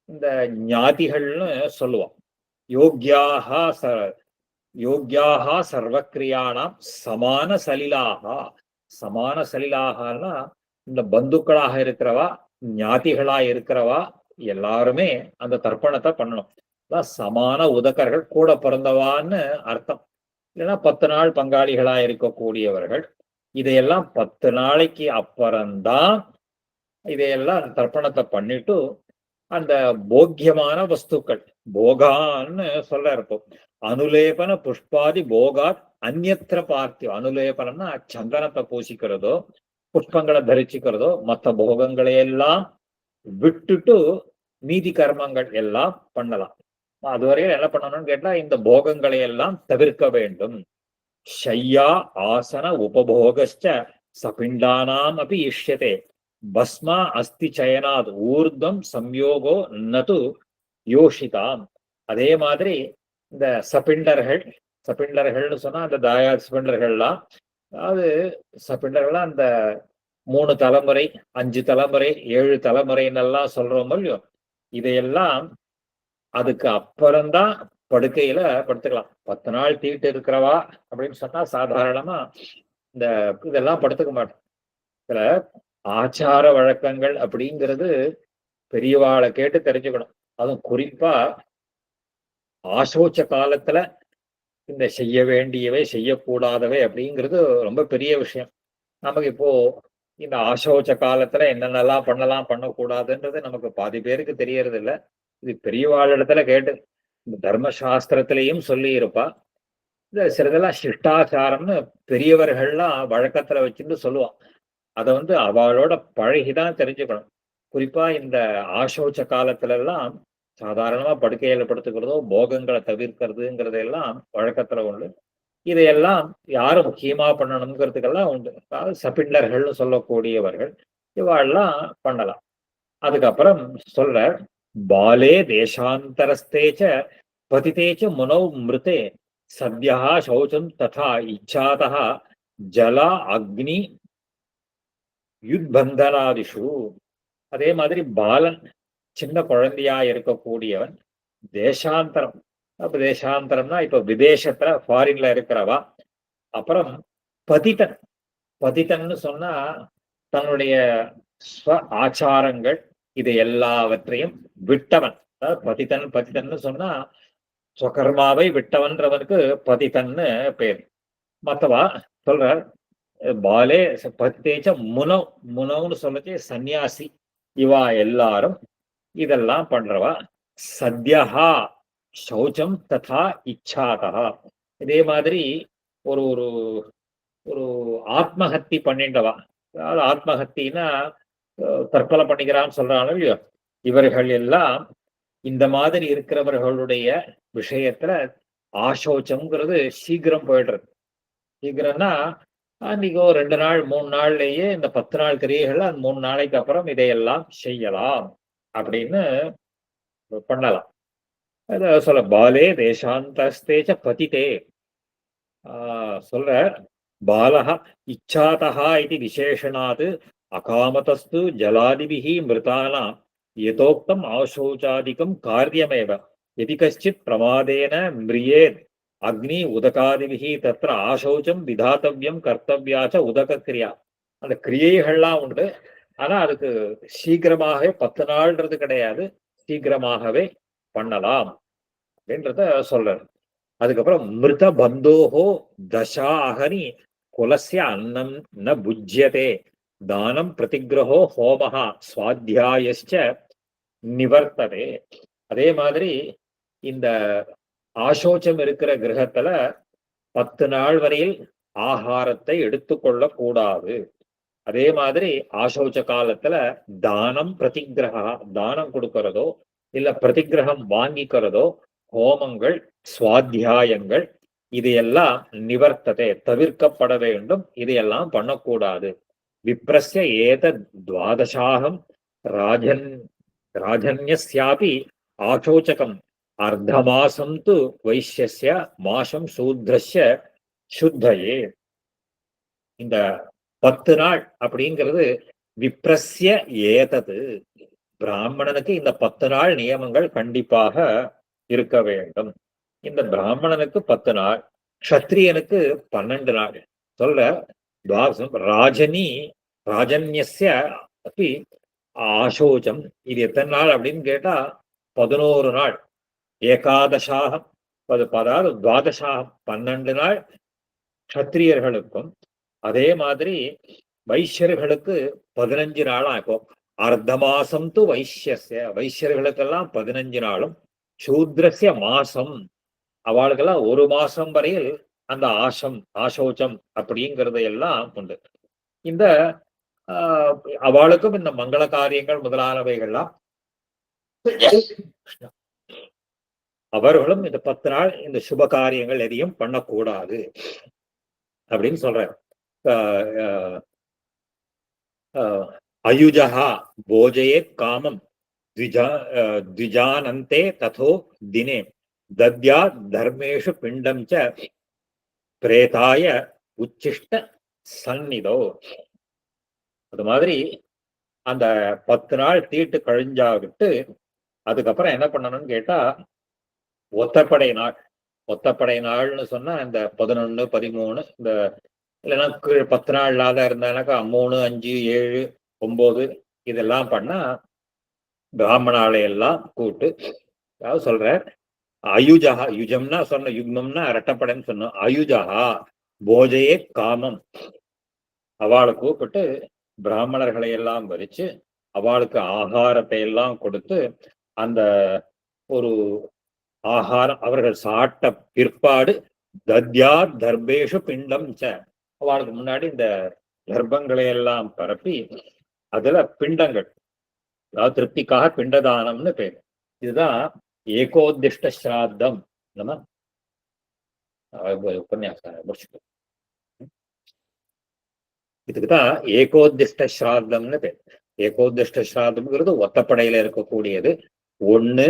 இந்த ஞாதிகள்னு சொல்லுவோம். யோக்யாக சர்வக்கிரியானாம் சமான சலிலாகா. சமான சலிலாகனா இந்த பந்துக்களாக இருக்கிறவா, ஞாதிகளா இருக்கிறவா எல்லாருமே அந்த தர்ப்பணத்தை பண்ணணும். சமான உதகர்கள், கூட பிறந்தவான்னு அர்த்தம். இல்லைன்னா 10 நாள் பங்காளிகளா இருக்கக்கூடியவர்கள். இதையெல்லாம் 10 நாளைக்கு அப்புறம்தான் இதையெல்லாம் தர்ப்பணத்தை பண்ணிட்டு அந்த போக்கியமான வஸ்துக்கள், போகான்னு சொல்ல இருப்போம். அனுலேபன புஷ்பாதி போகாத் அந்யத்திர பார்த்திவ. அனுலேபனம்னா சந்தனத்தை பூசிக்கிறதோ புஷ்பங்களை தரிச்சுக்கிறதோ மற்ற போகங்களை எல்லாம் விட்டுட்டு மீதி கர்மங்கள் எல்லாம் பண்ணலாம். அதுவரையும் என்ன பண்ணணும்னு கேட்டா இந்த போகங்களை எல்லாம் தவிர்க்க வேண்டும். ஷய்யா ஆசன உபபோகச்ச சபிண்டானாம் அப்படி இஷ்யதே பஸ்மா அஸ்தி சயனாத் ஊர்தம் சம்யோகோ நது யோஷிதாம். அதே மாதிரி இந்த சபிண்டர்கள்னு சொன்னா அந்த தாயாத் சபிண்டர்கள்லாம், அதாவது சபிண்டர்கள்லாம் அந்த 3 தலைமுறை 5 தலைமுறை 7 தலைமுறைன்னெல்லாம் சொல்றோம் இல்லையோ, இதையெல்லாம் அதுக்கு அப்புறம்தான் படுக்கையில படுத்துக்கலாம். 10 நாள் தீட்டு இருக்கிறவா அப்படின்னு சொன்னா சாதாரணமா இந்த இதெல்லாம் படுத்துக்க மாட்டோம். இதுல ஆச்சார வழக்கங்கள் அப்படிங்கிறது பெரியவாளை கேட்டு தெரிஞ்சுக்கணும். அதுவும் குறிப்பா ஆசோச்ச காலத்துல இந்த செய்ய வேண்டியவை செய்யக்கூடாதவை அப்படிங்கிறது ரொம்ப பெரிய விஷயம். நமக்கு இப்போ இந்த ஆசோச்ச காலத்துல என்னென்னலாம் பண்ணலாம் பண்ணக்கூடாதுன்றது நமக்கு பாதி பேருக்கு தெரியறது இல்லை. இது பெரியவாளிடத்துல கேட்டு இந்த தர்மசாஸ்திரத்திலையும் சொல்லி இருப்பா. இந்த சிலதெல்லாம் சிஷ்டாச்சாரம்னு பெரியவர்கள்லாம் வழக்கத்துல வச்சுட்டு சொல்லுவான். அதை அவளோட பழகிதான் தெரிஞ்சுக்கணும். குறிப்பா இந்த ஆசோச்ச காலத்துல எல்லாம் சாதாரணமா படுக்கையில படுத்துக்கிறதோ போகங்களை தவிர்க்கிறதுங்கிறதெல்லாம் வழக்கத்துல உண்டு. இதையெல்லாம் யாரு முக்கியமா பண்ணணுங்கிறதுக்கெல்லாம் உண்டு. அதாவது சபிண்டர்கள்னு சொல்லக்கூடியவர்கள் இவாள்லாம் பண்ணலாம். அதுக்கப்புறம் சொல்ற பாலே தேசாந்தரஸ்தேச்ச பதிதேச்ச முனௌ மிருதே சத்யா சௌச்சம் ததா இச்சாதா ஜல அக்னி யுத்பந்தனாதிஷு. அதே மாதிரி பாலன் சின்ன குழந்தையா இருக்கக்கூடியவன் தேசாந்தரம், அப்ப தேசாந்தரம்னா இப்ப விதேசத்துல ஃபாரின்ல இருக்கிறவா. அப்புறம் பதிதன், பதிதன்னு சொன்னா தன்னுடைய ஸ்வ ஆச்சாரங்கள் இது எல்லாவற்றையும் விட்டவன். பதிதன் பதிதன்னு சொன்னா ஸ்வகர்மாவை விட்டவன்றவனுக்கு பதிதன்னு பேர். மத்தவா சொல்ற பாலே பத்தேச்ச முனவ், முனவுன்னு சொல்லச்சு சந்நியாசி. இவா எல்லாரும் இதெல்லாம் பண்றவா. சத்யா சௌச்சம் ததா இச்சாதா. இதே மாதிரி ஒரு ஒரு ஒரு ஆத்மஹத்தி பண்ணிண்டவா. அதாவது ஆத்மஹத்தின்னா தற்கொலை பண்ணிக்கிறான்னு சொல்றாங்க இல்லையோ, இவர்கள் எல்லாம் இந்த மாதிரி இருக்கிறவர்களுடைய விஷயத்துல ஆசோச்சம்ங்கிறது சீக்கிரம் போயிடுறது. சீக்கிரம்னா அன்னைக்கோ 2 நாள் 3 நாள்லயே இந்த 10 நாள் கிரியைகள்ல அந்த 3 நாளைக்கு அப்புறம் இதையெல்லாம் செய்யலாம் அப்படின்னு பண்ணலாம். அத சொல்ல பாலே தேசாந்தஸ்தேச்ச பதிதே சொல்ற பாலஹ இச்சாதஹா இது விசேஷணாத் அகாமதஸ்து ஜலாதிபிஹி மிருதானாம் யதோக்தம் ஆசௌச்சாதிகம் காரியமேவ யதி கஷ்சித் பிரமாதேன மிரியேத் அக்னி உதகாதிபிஹி தத்ர ஆசௌச்சம் விதாத்தவ்யம் கர்த்தவ்யாச்ச உதக கிரியா. அந்த கிரியைகள்லாம் உண்டு. ஆனா அதுக்கு சீக்கிரமாகவே 10 நாள்ன்றது கிடையாது, சீக்கிரமாகவே பண்ணலாம் அப்படின்றத சொல்றாரு. அதுக்கப்புறம் மிருத பந்தோஹோ தசா அகனி குலஸ்ய அன்னம் ந புஜ்யதே தானம் பிரதிகிரகோ ஹோமஹா சுவாத்தியாயச்ச நிவர்த்ததே. அதே மாதிரி இந்த ஆசோச்சம் இருக்கிற கிரகத்துல 10 நாள் வரையில் ஆகாரத்தை எடுத்துக்கொள்ள கூடாது. அதே மாதிரி ஆசோச்ச காலத்துல தானம் பிரதிகிரகா தானம் கொடுக்கறதோ இல்ல பிரதிகிரகம் வாங்கிக்கிறதோ ஹோமங்கள் சுவாத்தியாயங்கள் இதையெல்லாம் நிவர்த்ததே தவிர்க்கப்பட வேண்டும். இதையெல்லாம் பண்ணக்கூடாது. விப்ரஸ்ய ஏத துவாதசாகம் ராஜன் ராஜன்யஸ்யாபி ஆசோச்சகம் அர்த்தமாசம் து வைஷ்யஸ்ய மாசம் சூத்ரஸ்ய சுத்தயே. இந்த 10 நாள் அப்படிங்கிறது விப்ரஸ்ய ஏதது பிராமணனுக்கு இந்த 10 நாள் நியமங்கள் கண்டிப்பாக இருக்க வேண்டும். இந்த பிராமணனுக்கு 10 நாள், க்ஷத்ரியனுக்கு 12 நாள். சொல்ற துவாதசம் ராஜனி ராஜன்யஸ்ய அப்படி ஆசோச்சம். இது எத்தனை நாள் அப்படின்னு கேட்டா 11 நாள். ஏகாதசாகம் அதாவது துவாதசாகம் 12 நாள் க்ஷத்ரியர்களுக்கும், அதே மாதிரி வைஷ்யர்களுக்கு 15 நாளா. இப்போ அர்த்த மாசம் து வைஷ்யஸ்ய வைஷ்யர்களுக்கெல்லாம் 15 நாளும், சூத்ரஸ்ய மாசம் அவளுக்கெல்லாம் 1 மாசம் வரையில் அந்த ஆசோச்சம் அப்படிங்கறதையெல்லாம் உண்டு. இந்த அவளுக்கும் இந்த மங்கள காரியங்கள் முதலானவைகள்லாம் அவர்களும் இந்த 10 நாள் இந்த சுப காரியங்கள் எதையும் பண்ணக்கூடாது அப்படின்னு சொல்றாரு. அயுஜஹா போஜயேத் காமம் த்விஜானந்தே ததோ தினே தத்யா தர்மேஷு பிண்டம் ச பிரேதாய உச்சிஷ்ட சந்நிதோ. அது மாதிரி அந்த 10 நாள் தீட்டு கழிஞ்சா விட்டு அதுக்கப்புறம் என்ன பண்ணணும்னு கேட்டா ஒத்தப்படை நாள். ஒத்தப்படை நாள்னு சொன்னா இந்த 11 13 இந்த இல்லைன்னா 10 நாள் இல்லாத இருந்தானாக்கா 3 5 7 9 இதெல்லாம் பண்ணா பிராமணாலை எல்லாம் கூட்டு. அதாவது சொல்ற அயுஜகா யுஜம்னா சொன்ன யுக்மம்னா இரட்டப்படைன்னு சொன்னோம். அயுஜகா போஜையே காமம் அவளை கூப்பிட்டு பிராமணர்களை எல்லாம் வரிச்சு அவளுக்கு ஆகாரத்தை எல்லாம் கொடுத்து அந்த ஒரு ஆகாரம் அவர்கள் சாப்பிட்ட பிற்பாடு தத்யா தர்பேஷு பிண்டம் ச அவளுக்கு முன்னாடி இந்த கர்ப்பங்களை எல்லாம் பரப்பி அதுல பிண்டங்கள் அதாவது திருப்திக்காக பிண்டதானம்னு பேர். இதுதான் ஏகோதிஷ்ட ஸ்ராத்தம். நம்ம உபன்யாசம் முடிச்சுக்கோ. இதுக்குதான் ஏகோதிஷ்ட ஸ்ராத்தம்னு பேர். ஏகோதிஷ்ட ஸ்ராத்தம்ங்கிறது ஒத்தப்படையில இருக்கக்கூடியது. 1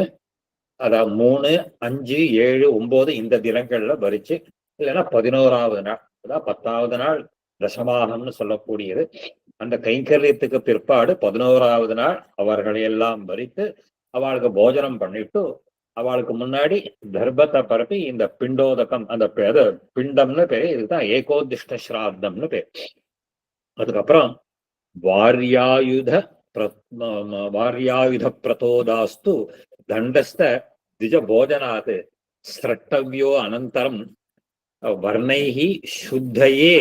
அதாவது 3 5 7 9 இந்த தினங்கள்ல வரிச்சு இல்லைன்னா 11வது நாள் அதாவது 10வது நாள் தசமாகம்னு சொல்லக்கூடியது. அந்த கைங்கரியத்துக்கு பிற்பாடு 11வது நாள் அவர்களை எல்லாம் வரித்து அவளுக்கு போஜனம் பண்ணிட்டு அவளுக்கு முன்னாடி கர்ப்பத்தை பரப்பி இந்த பிண்டோதகம் அந்த பிண்டம்னு பேரு. இதுதான் ஏகோதிஷ்ட ஸ்ராத்தம்னு பேர். அதுக்கப்புறம் வாரியாயுத பிரதோதாஸ்து தண்டஸ்த திஜ போஜனாத் ஸ்ரட்டவ்யோ அனந்தரம் வர்ணைஹி சுத்தையே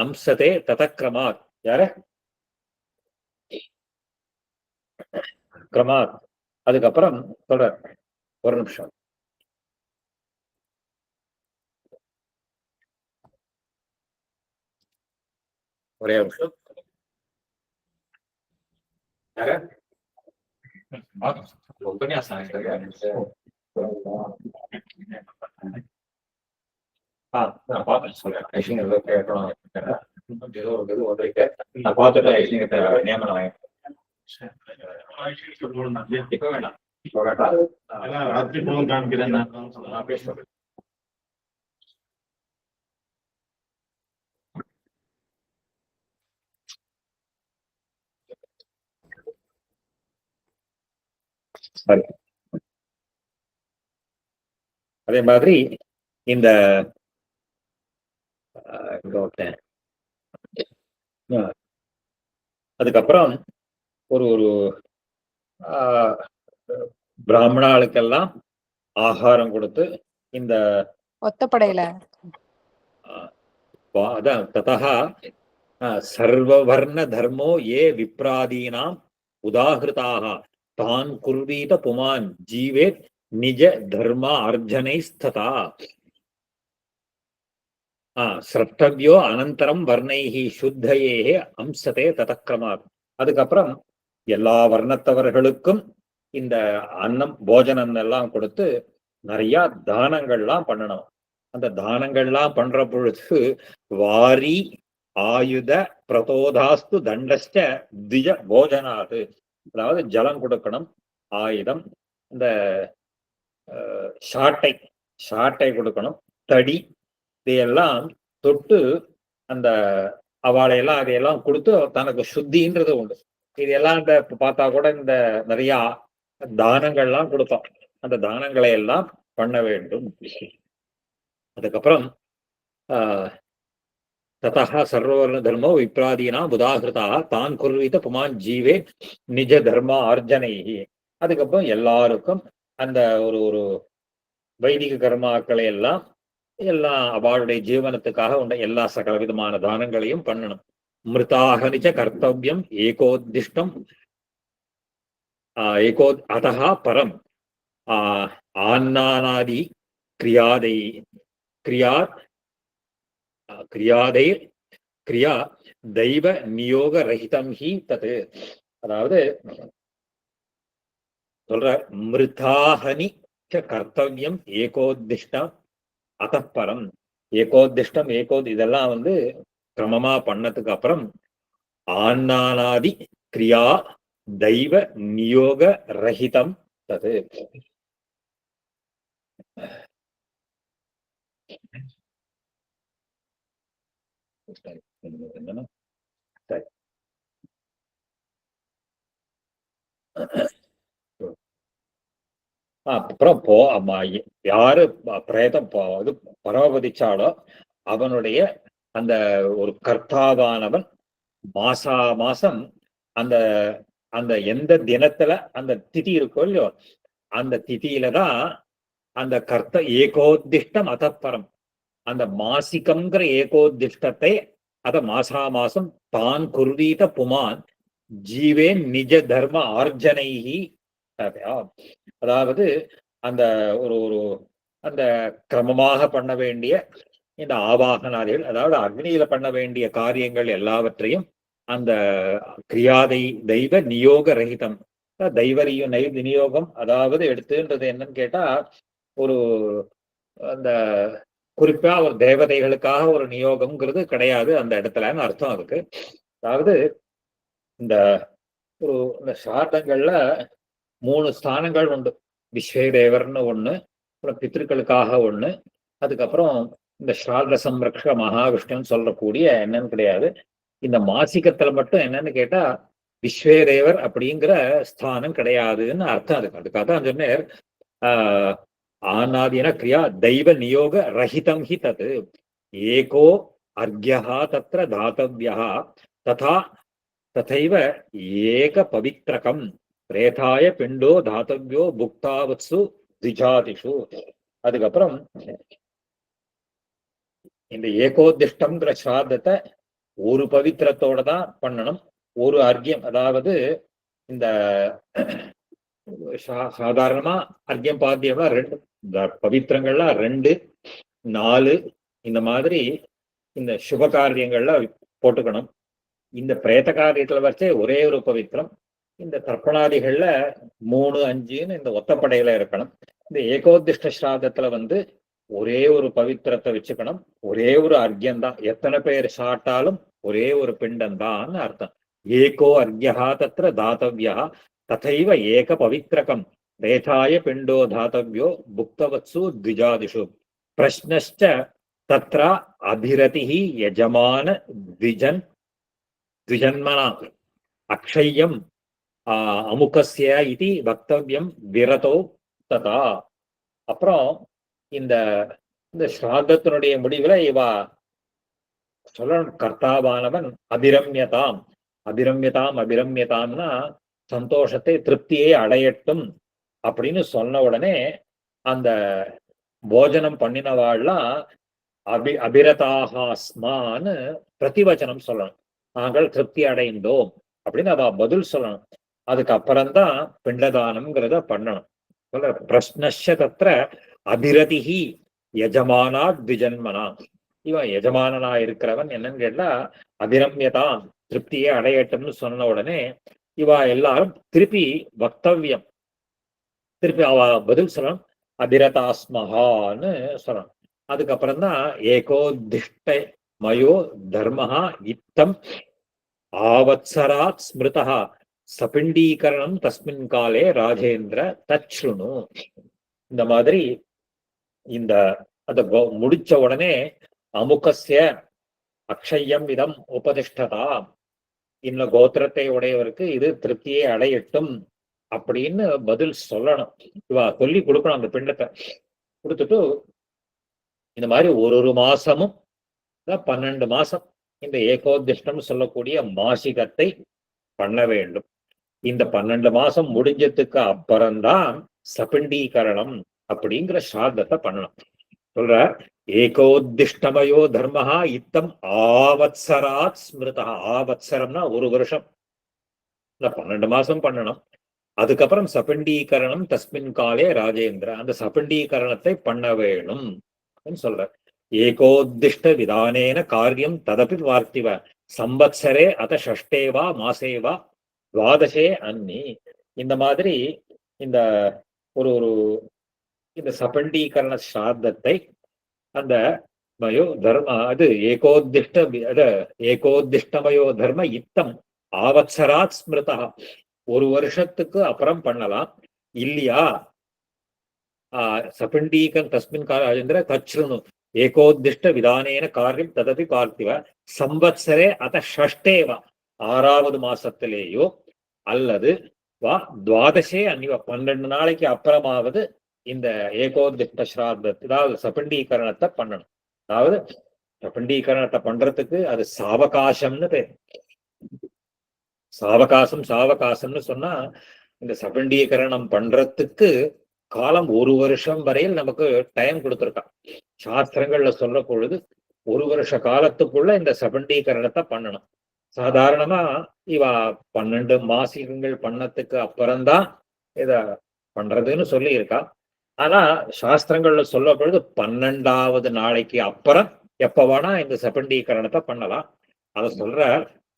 அம்சதே ததக்கிரமாத். யார கிரமாத். அதுக்கப்புறம் சொல்ற ஒரு நிமிஷம் ஒரே நிமிஷம். உபன்யாசம் நான் பார்த்தேன் சொல்றேன் கேட்கணும். நான் பார்த்துட்டு நியமனம் வாங்கிட்டேன். இப்ப வேண்டாம், இப்ப வேண்டாம். ராத்திரி போன் காமிக்கிறேன். நான் பேசுறேன். சரி, அதே மாதிரி இந்த அதுக்கப்புறம் ஒரு ஒரு பிராமணாளுக்கெல்லாம் ஆகாரம் கொடுத்து இந்த ஒத்தப்படையில அதான் ததா சர்வவர்ண தர்மோ ஏ விப்ராதீனாம் உதாகிருதாக தான் குர்வீத புமான் ஜீவேத் நிஜ தர்ம அர்ஜனைஸ்ததா ஸ்ரத்தவ்யோ அனந்தரம் வர்ணைஹி சுத்தையே அம்சத்தே ததக்கிரமாத். அதுக்கப்புறம் எல்லா வர்ணத்தவர்களுக்கும் இந்த அன்னம் போஜனம் எல்லாம் கொடுத்து நிறைய தானங்கள்லாம் பண்ணணும். அந்த தானங்கள்லாம் பண்ற பொழுது வாரி ஆயுத பிரதோதாஸ்து தண்டஸ்ட திஜ போஜனாது, அதாவது ஜலம் கொடுக்கணும், ஆயுதம், இந்த ஷாட்டை கொடுக்கணும், தடி, இதையெல்லாம் தொட்டு அந்த அவாளையெல்லாம் அதையெல்லாம் கொடுத்து தனக்கு சுத்தின்றது உண்டு. இதெல்லாம் இந்த பார்த்தா கூட இந்த நிறைய தானங்கள்லாம் கொடுத்தோம், அந்த தானங்களை எல்லாம் பண்ண வேண்டும். அதுக்கப்புறம் ததா சர்வவர்ண தர்மோ விப்ராதீனா உதாகிருதா தான் குர்வீத புமான் ஜீவே நிஜ தர்ம ஆர்ஜனை. அதுக்கப்புறம் எல்லாருக்கும் அந்த ஒரு ஒரு வைதிக கர்மாக்களை எல்லாம் அவளுடைய ஜீவனத்துக்காக உண்ட எல்லா சகல விதமான தானங்களையும் பண்ணணும். மிருதாகனிச்ச கர்த்தவியம் ஏகோத்திஷ்டம் அதஹா பரம் ஆன்னானாதி கிரியாதை கிரியா தெய்வ நியோக ரஹிதம் ஹி தது. அதாவது சொல்ற மிருதாஹனி கர்த்தவியம் ஏகோத்திஷ்டம் அதப்பரம். ஏகோத்திஷ்டம் இதெல்லாம் வந்து கிரமமா பண்ணதுக்கு அப்புறம் ஆன்னானாதி கிரியா தெய்வ நியோக ரஹிதம் தது. அப்புறம் யாரு பிரேதம் இது பரமபதிச்சாலோ அவனுடைய அந்த ஒரு கர்த்தாவானவன் மாசம் அந்த அந்த எந்த தினத்துல அந்த திதி இருக்கோ இல்லையோ அந்த திதியில தான் அந்த கர்த்த ஏகோத்திஷ்டம் அதப்பரம், அந்த மாசிகம்ங்கிற ஏகோத்திஷ்டத்தை அத மாசம் தான் குர்வீத புமான் ஜீவே நிஜ தர்ம ஆர்ஜனைஹி. அதாவது அந்த ஒரு ஒரு அந்த கிரமமாக பண்ண வேண்டிய இந்த ஆவாகனாதிகள், அதாவது அக்னியில பண்ண வேண்டிய காரியங்கள் எல்லாவற்றையும் அந்த கிரியாதை தெய்வ நியோக ரஹிதம், தெய்வரியும் விநியோகம், அதாவது எடுத்துன்றது என்னன்னு கேட்டா ஒரு அந்த குறிப்பா ஒரு தேவதைகளுக்காக ஒரு நியோகம்ங்கிறது கிடையாது அந்த இடத்துலன்னு அர்த்தம் அதுக்கு. அதாவது இந்த ஒரு இந்த சார்த்தங்கள்ல 3 ஸ்தானங்கள் உண்டு. விஸ்வேதேவர்னு ஒண்ணு, அப்புறம் பித்திருக்களுக்காக ஒண்ணு, அதுக்கப்புறம் இந்த ஸ்ரார்த சம்ரக்ஷ மகாவிஷ்ணுன்னு சொல்லக்கூடிய என்னன்னு கிடையாது. இந்த மாசிகத்துல மட்டும் என்னன்னு கேட்டா விஸ்வேதேவர் அப்படிங்கிற ஸ்தானம் கிடையாதுன்னு அர்த்தம் அதுக்கு. அதுக்காக தான் சொன்னேன் ஆனாதின கிரியா தெய்வ நியோக ரஹிதம் ஹி தத் ஏகோ அர்க்யா தத்ர தாத்தவ்யா ததா ததைவ ஏக பவித்ரகம் பிரேதாய பிண்டோ தாத்தவ்யோ புக்தாவத்சு திஜாதிஷு. அதுக்கப்புறம் இந்த ஏகோதிஷ்டம்ங்கிற ஸ்ராத்தத்தை ஒரு பவித்திரத்தோட தான் பண்ணணும். ஒரு அர்க்கியம், அதாவது இந்த சாதாரணமா அர்க்கியம் பாத்தியமா 2 பவித்திரங்கள்லாம் 2, 4 இந்த மாதிரி இந்த சுப காரியங்கள்ல போட்டுக்கணும். இந்த பிரேத காரியத்துல வச்சே ஒரே ஒரு பவித்திரம். இந்த தர்ப்பணாதிகள்ல 3, 5ன்னு இந்த ஒத்தப்படையில இருக்கணும். இந்த ஏகோதிஷ்ட ஸ்ராதத்துல ஒரே ஒரு பவித்திரத்தை வச்சுக்கணும். ஒரே ஒரு அர்க்கியம் தான். எத்தனை பேர் சாட்டாலும் ஒரே ஒரு பிண்டம் தான் அர்த்தம். ஏகோ அர்க்யா தத்ர தாத்தவ்யா ததைவ ஏக பவித்ரகம் ரேதாய பிண்டோ தாத்தவ்யோ புக்தவத்சு த்விஜாதிஷு பிரஷ்னश्च தத்ர அபிரதிஹி யஜமான த்விஜன்மனா அக்ஷய்யம் அமுகஸ்ய இதி வக்தவ்யம் விரதோ ததா. அப்புறம் இந்த இந்த ஸ்ராத்தத்தினுடைய முடிவுல இவா சொல்லணும், கர்த்தாவானவன் அபிரம்யதாம் அபிரம்யதாம்னா சந்தோஷத்தை திருப்தியை அடையட்டும் அப்படின்னு சொன்ன உடனே அந்த போஜனம் பண்ணினவாள்லாம் அபிரதாகாஸ்மான்னு பிரதிவச்சனம் சொல்லணும். நாங்கள் திருப்தி அடைந்தோம் அப்படின்னு அவ பதில் சொல்லணும். அதுக்கப்புறம்தான் பிண்டதானம்ங்கிறத பண்ணணும். சொல்ற பிரஷ்னश्च தத்ர அபிரதிஹி யஜமானா த்விஜன்மனா. இவன் எஜமானனா இருக்கிறவன் என்னன்னு கேட்டா அபிரம்யதான் திருப்தியை அடையட்டும்னு சொன்ன உடனே இவா எல்லாரும் திருப்பி வக்தவ்யம், திருப்பி அவ பதில் சொல்லணும், அபிரதாஸ்மஹான்னு சொல்லணும். அதுக்கப்புறம் தான் ஏகோதிஷ்ட மயோ தர்மஹா இத்தம் ஆவத்சராத் ஸ்மிருதா சபிண்டீகரணம் தஸ்மின் காலே ராஜேந்திர தச்ருணு. இந்த மாதிரி இந்த அத முடிச்ச உடனே அமுகஸ்ய அக்ஷயம் இதம் உபதிஷ்டதா, இந்த கோத்திரத்தை உடையவருக்கு இது திருப்தியை அடையட்டும் அப்படின்னு பதில் சொல்லணும். இவா சொல்லி கொடுக்கணும். அந்த பிண்டத்தை கொடுத்துட்டு இந்த மாதிரி ஒரு மாசமும் 12 மாசம் இந்த ஏகோதிஷ்டம் சொல்லக்கூடிய மாசிகத்தை பண்ண வேண்டும். இந்த 12 மாசம் முடிஞ்சதுக்கு அப்புறம்தான் சபிண்டீகரணம் அப்படிங்கிற ஸ்ராத்தத்தை பண்ணணும். சொல்ற ஏகோதிஷ்டமயோ தர்மஹா இத்தம் ஆவத்சராத் ஸ்மிருதா. ஆவத்சரம்னா ஒரு வருஷம், இந்த 12 மாசம் பண்ணணும். அதுக்கப்புறம் சபிண்டீகரணம் தஸ்மின் காலே ராஜேந்திர, அந்த சபிண்டீகரணத்தை பண்ண வேணும் சொல்ற. ஏகோதிஷ்ட விதானேன காரியம் ததபி வார்த்திவ சம்பத்சரே அத ஷஷ்டேவா மாசேவா துவாதசே அன்னி. இந்த மாதிரி இந்த ஒரு இந்த சபண்டீகரண ஸ்ராத்தத்தை அந்த மயோ தர்ம அது ஏகோதிஷ்டமயோ தர்ம இத்தம் ஆவத்சராத் ஸ்மிருதா, ஒரு வருஷத்துக்கு அப்புறம் பண்ணலாம். இல்லையா சபிண்டீகன் தஸ்மின் காலேந்திர தச்ருணு ஏகோதிஷ்ட விதானேன காரியம் ததபி பார்த்திவ சம்பத்சரே அத ஷஷ்டேவா, 6வது மாசத்திலேயோ அல்லது வா துவாதசே அன்னிவ 12 நாளைக்கு அப்புறமாவது இந்த ஏகோதிஷ்ட ஸ்ராத்த அதாவது சபிண்டீகரணத்தை பண்ணணும். அதாவது சபிண்டீகரணத்தை பண்றதுக்கு அது சாவகாசம்னு பேர். சாவகாசம்னு சொன்னா இந்த சபிண்டீகரணம் பண்றதுக்கு காலம் 1 வருஷம் வரையில் நமக்கு டைம் கொடுத்துருக்கான். சாஸ்திரங்கள்ல சொல்ற பொழுது 1 வருஷ காலத்துக்குள்ள இந்த சபிண்டீகரணத்தை பண்ணணும். சாதாரணமா இவ 12 மாசிகங்கள் பண்ணத்துக்கு அப்புறம்தான் இத பண்றதுன்னு சொல்லி இருக்கா. ஆனா சாஸ்திரங்கள்ல சொல்ல பொழுது 12வது நாளைக்கு அப்புறம் எப்ப வேணா இந்த சபிண்டீகரணத்தை பண்ணலாம். அத சொல்ற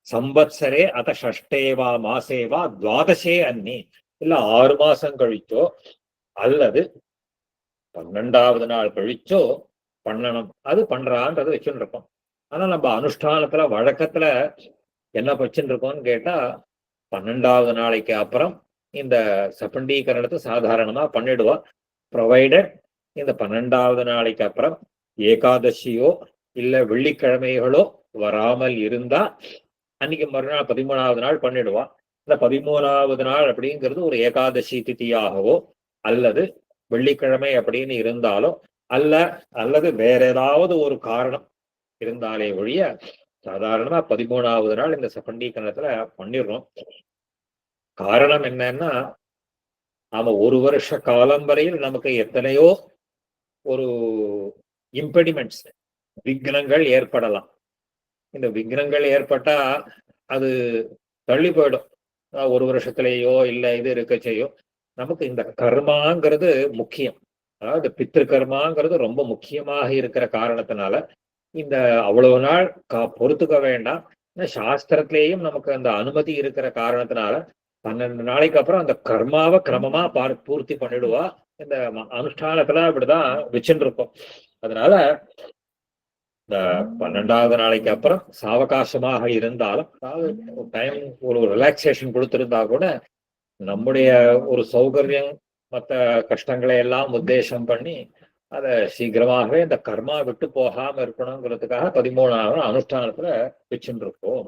சம்பத்சரே அத ஷஷ்டேவா மாசேவா துவாதசே அன்னி, இல்ல 6 மாசம் கழிச்சோ அல்லது 12வது நாள் கழிச்சோ பண்ணணும். அது பண்றான்றது வச்சுன்னு இருக்கோம். ஆனா நம்ம அனுஷ்டானத்துல வழக்கத்துல என்ன வச்சுட்டு இருக்கோம்னு கேட்டா 12வது நாளைக்கு அப்புறம் இந்த சபிண்டீகரணத்தை சாதாரணமா பண்ணிடுவா. ப்ரொவைடட் இந்த 12வது நாளைக்கு அப்புறம் ஏகாதசியோ இல்ல வெள்ளிக்கிழமைகளோ வராமல் இருந்தா அன்னைக்கு மறுநாள் 13வது நாள் பண்ணிடுவா. இந்த 13வது நாள் அப்படிங்கிறது ஒரு ஏகாதசி திதியாகவோ அல்லது வெள்ளிக்கிழமை அப்படின்னு இருந்தாலோ அல்லது வேற ஏதாவது ஒரு காரணம் இருந்தாலே ஒழிய சாதாரணமா 13வது நாள் இந்த சபிண்டீகரணத்துல பண்ணிடுறோம். காரணம் என்னன்னா நாம 1 வருஷ காலம் வரையில் நமக்கு எத்தனையோ ஒரு இம்பெடிமெண்ட்ஸ் விக்னங்கள் ஏற்படலாம். இந்த விக்னங்கள் ஏற்பட்டா அது தள்ளி போயிடும். 1 வருஷத்திலேயோ இல்லை இது இருக்க செய்யும். நமக்கு இந்த கர்மாங்கிறது முக்கியம். அதாவது பித்ரு கர்மாங்கிறது ரொம்ப முக்கியமாக இருக்கிற காரணத்தினால இந்த அவ்வளவு நாள் பொறுத்துக்க வேண்டாம். சாஸ்திரத்திலேயும் நமக்கு அந்த அனுமதி இருக்கிற காரணத்தினால 12 நாளைக்கு அப்புறம் அந்த கர்மாவை கிரமமா பூர்த்தி பண்ணிடுவா. இந்த அனுஷ்டானத்துல அப்படிதான் வச்சுட்டு இருக்கோம். அதனால இந்த 12வது நாளைக்கு அப்புறம் சாவகாசமாக இருந்தாலும், அதாவது டைம் ஒரு ரிலாக்ஸேஷன் கொடுத்திருந்தா கூட நம்முடைய ஒரு சௌகரியம் மற்ற கஷ்டங்களை எல்லாம் உத்தேசம் பண்ணி அதை சீக்கிரமாகவே இந்த கர்மா விட்டு போகாம இருக்கணுங்கிறதுக்காக 13வது அனுஷ்டானத்துல வச்சுட்டு இருக்கோம்.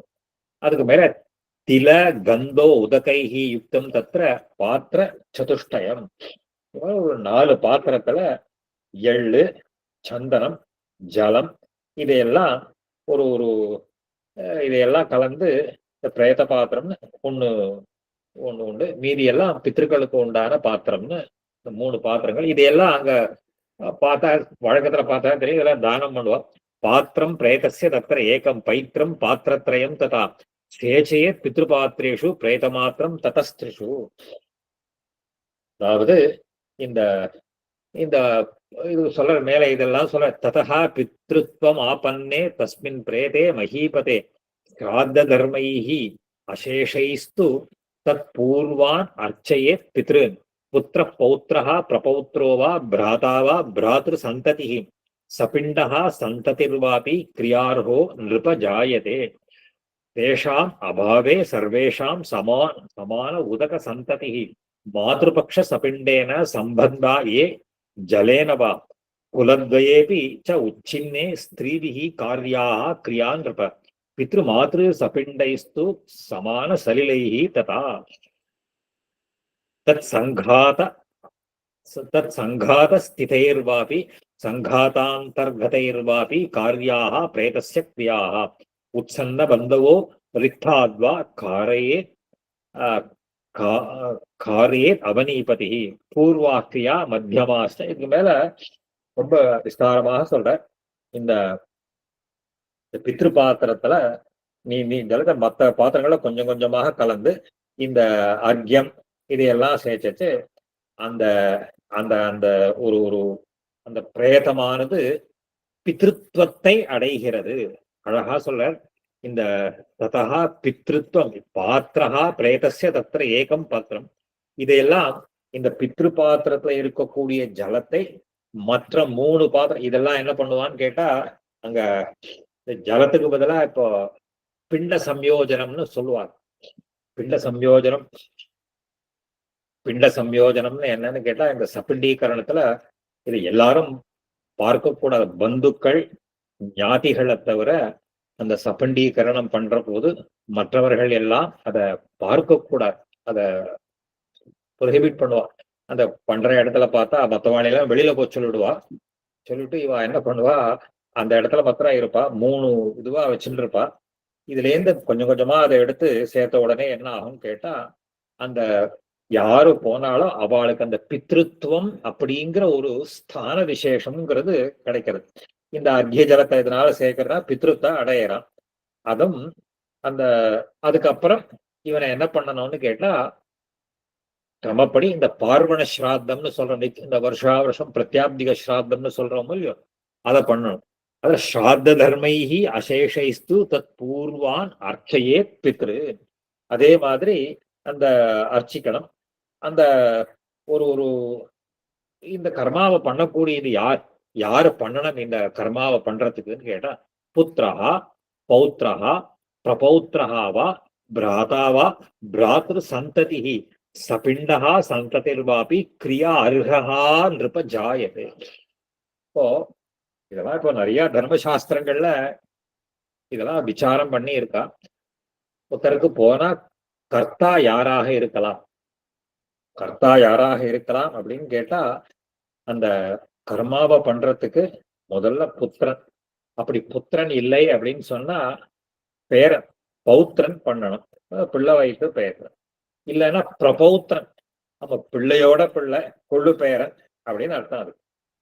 அதுக்கு மேல தில கந்தோ உதகைஹி யுக்தம் தத்திர பாத்திர சதுஷ்டயம். ஒரு 4 பாத்திரத்துல எள்ளு, சந்தனம், ஜலம் இதையெல்லாம் ஒரு ஒரு இதையெல்லாம் கலந்து இந்த பிரேத பாத்திரம்னு ஒண்ணு ஒண்ணு உண்டு. மீதி எல்லாம் பித்திருக்களுக்கு உண்டான பாத்திரம்னு இந்த 3 பாத்திரங்கள். இதையெல்லாம் அங்க பார்த்தா வழக்கத்துல பார்த்தா தெரியும், இதெல்லாம் தானம் பண்ணுவா. பாத்திரம் பிரேதஸ்ய தத்திர ஏகம் பைத்திரம் பாத்திரத்ரயம் ததா சேச்சையே பித்ருபாத்திரேஷு பிரேத மாத்திரம் ததஸ்திரிஷு. அதாவது இந்த இந்த இது சொல்ற மேல இதெல்லாம் சொல்ற ததா பித்ருத்வம் ஆபன்னே தஸ்மின் பிரேதே மஹீபதே ஸ்ராத்த தர்மைஹி அசேஷைஸ்து தத் பூர்வான் அர்ச்சயேத் பித்ருன் புத்திர பௌத்திரஹ பிரபௌத்ரோ வா பிராதா வா பிராத்ரு சந்ததிஹி சபிண்டஹ சந்ததிர்வாபி கிரியார்ஹோ நிருப ஜாயதே தேஷாம் அபாவே சர்வேஷாம் சமான உதக சந்ததிஹி மாத்ருபக்ஷ சபிண்டேன சம்பந்தா ஏ ஜலேன வா குலத்வயேபி ச உச்சின்னே ஸ்திரீபிஹி கார்யாः கிரியா நிருப பித்ரு மாத்ரு சபிண்டைஸ்து சமான சலிலைஹி ததா தத் சங்காத ஸ்திதைர்வாபி சங்காதாந்தர்கதைர்வாபி கார்யாः பிரேதஸ்ய கிரியாः உத்சன்ன பந்தவோ ரிக்தாத்வா காரேத் அவனீபதி பூர்வாக்கியா மத்தியமாஸ்த. இதுக்கு மேல ரொம்ப விஸ்தாரமாக சொல்ற. இந்த பித்ரு பாத்திரத்துல நீ ஜலத்தை மற்ற பாத்திரங்களை கொஞ்சம் கொஞ்சமாக கலந்து இந்த அர்க்யம் இதையெல்லாம் சேர்த்து அந்த அந்த அந்த ஒரு ஒரு அந்த பிரேதமானது பித்ருத்வத்தை அடைகிறது. அழகா சொல்ற. இந்த ததா பித்ருத்வம் பாத்திரஹா பிரேதஸ்ய தத்திர ஏகம் பாத்திரம். இதையெல்லாம் இந்த பித்ரு பாத்திரத்துல இருக்கக்கூடிய ஜலத்தை மற்ற 3 பாத்திரம் இதெல்லாம் என்ன பண்ணுவான்னு கேட்டா, அங்க ஜலத்துக்கு பதிலா இப்போ பிண்ட சம்யோஜனம்னு சொல்லுவாங்க. பிண்ட சம்யோஜனம்னு என்னன்னு கேட்டா, இந்த சபிண்டீகரணத்துல இது எல்லாரும் பார்க்கக்கூடாது. பந்துக்கள் ஞாதிகளை தவிர அந்த சபண்டீகரணம் பண்ற போது மற்றவர்கள் எல்லாம் அதை பார்க்கக்கூடாது. அதை ப்ரொஹிபிட் பண்ணுவா. அந்த பண்ற இடத்துல பார்த்தா மற்றவாளையெல்லாம் வெளியில போய் சொல்லிட்டு இவ என்ன பண்ணுவா, அந்த இடத்துல மாத்திரம் இருப்பா. 3 இதுவா வச்சுட்டு இருப்பா. இதுல இருந்து கொஞ்சம் கொஞ்சமா அதை எடுத்து சேர்த்த உடனே என்ன ஆகும்னு கேட்டா, அந்த யாரு போனாலும் அவளுக்கு அந்த பித்ருத்துவம் அப்படிங்கிற ஒரு ஸ்தான விசேஷம்ங்கிறது கிடைக்கிறது. இந்த அர்க்கிய ஜலத்தை இதனால சேர்க்கிறதா பித்ருத்தை அடையிறான். அதுவும் அந்த அதுக்கப்புறம் இவனை என்ன பண்ணணும்னு கேட்டா, கிரமப்படி இந்த பார்வண ஸ்ராத்தம்னு சொல்றோம். இந்த வருஷம் பிரத்யாப்திக ஸ்ராத்தம்னு சொல்றோம் இல்லையோ, அதை பண்ணணும். அதுல ஸ்ராத்த தர்மைஹி அசேஷைஸ்து தத் பூர்வான் அர்ச்சையே பித்ரு. அதே மாதிரி அந்த அர்ச்சிக்கணும். அந்த ஒரு ஒரு இந்த கர்மாவை பண்ணக்கூடியது யாரு பண்ணணும் இந்த கர்மாவை பண்றதுக்குன்னு கேட்டா, புத்திரஹா பௌத்திரஹா பிரபௌத்திரஹாவா பிராதாவா பிராத்ரு சந்ததிஹி சபிண்டஹா சந்ததிர்வாபி கிரியா அர்ஹா நிருப ஜாயதே. இப்போ இதெல்லாம் இப்போ நிறைய தர்மசாஸ்திரங்கள்ல இதெல்லாம் விசாரம் பண்ணி இருக்கா. ஒருத்தருக்கு போனா கர்த்தா யாராக இருக்கலாம் அப்படின்னு கேட்டா, அந்த கர்மாவை பண்றதுக்கு முதல்ல புத்திரன். அப்படி புத்திரன் இல்லை அப்படின்னு சொன்னா பேரன் பௌத்திரன் பண்ணணும். பிள்ளை வயிற்று பேரன் இல்லைன்னா பிரபௌத்திரன், நம்ம பிள்ளையோட பிள்ளை கொள்ளு பேரன் அப்படின்னு அர்த்தம். அது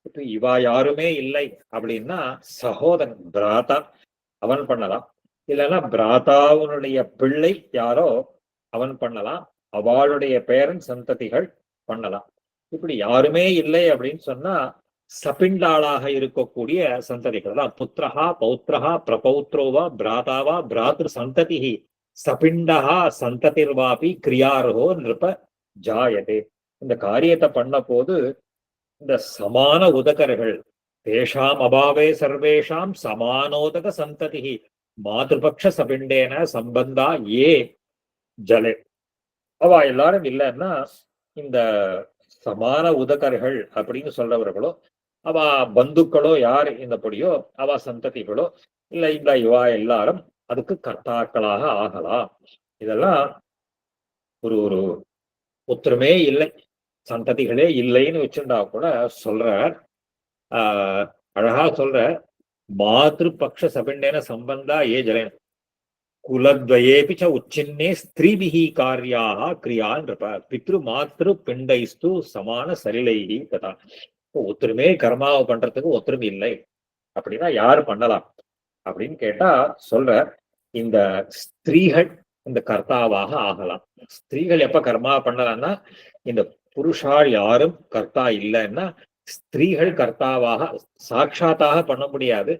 இப்ப இவா யாருமே இல்லை அப்படின்னா சகோதரன் பிராதா அவன் பண்ணலாம். இல்லைன்னா பிராதாவுனுடைய பிள்ளை யாரோ அவன் பண்ணலாம். அவளுடைய பேரன் சந்ததிகள் பண்ணலாம். இப்படி யாருமே இல்லை அப்படின்னு சொன்னா சபிண்டாளாக இருக்கக்கூடிய சந்ததிகள் தான் புத்திரஹா பௌத்திரஹா பிரபௌத்ரோவா பிராதாவா பிராத்ரு சந்ததிஹி சபிண்டஹா சந்ததிர்வாபி கிரியாரோ நிருப ஜாயதே. இந்த காரியத்தை பண்ண போது இந்த சமான உதகர்கள் தேஷாம் அபாவே சர்வேஷாம் சமானோதக சந்ததி மாதృபக்ஷ சபிண்டேன சம்பந்தா ஏ ஜலே. அவ எல்லாரும் இல்லைன்னா இந்த சமான உதகர்கள் அப்படின்னு சொல்றவர்களோ அவ பந்துக்களோ யார் இந்தபடியோ அவ சந்ததிகளோ இல்ல இந்த இவா எல்லாரும் அதுக்கு கர்த்தாக்களாக ஆகலாம். இதெல்லாம் ஒரு ஒரு ஒத்துருமே இல்லை, சந்ததிகளே இல்லைன்னு வச்சுட்டா கூட சொல்ற அழகா சொல்ற மாதృபக்ஷ சபிண்டேன சம்பந்தா ஏ ஜலேன குலத்வயேபி ச உச்சின்னே ஸ்திரீபிஹி காரியாக கிரியான் பித்ரு மாத்ரு பிண்டைஸ்து சமான சலிலைஹி கதா. ஒத்துருமே கர்மாவை பண்றதுக்கு ஒத்துருமை இல்லை அப்படின்னா யாரு பண்ணலாம் அப்படின்னு கேட்டா சொல்ற இந்த ஸ்திரீகள் இந்த கர்த்தாவாக ஆகலாம். ஸ்திரீகள் எப்ப கர்மா பண்ணலாம்னா இந்த புருஷால் யாரும் கர்த்தா இல்லைன்னா ஸ்திரீகள் கர்த்தாவாக சாட்சாத்தாக பண்ண முடியாது.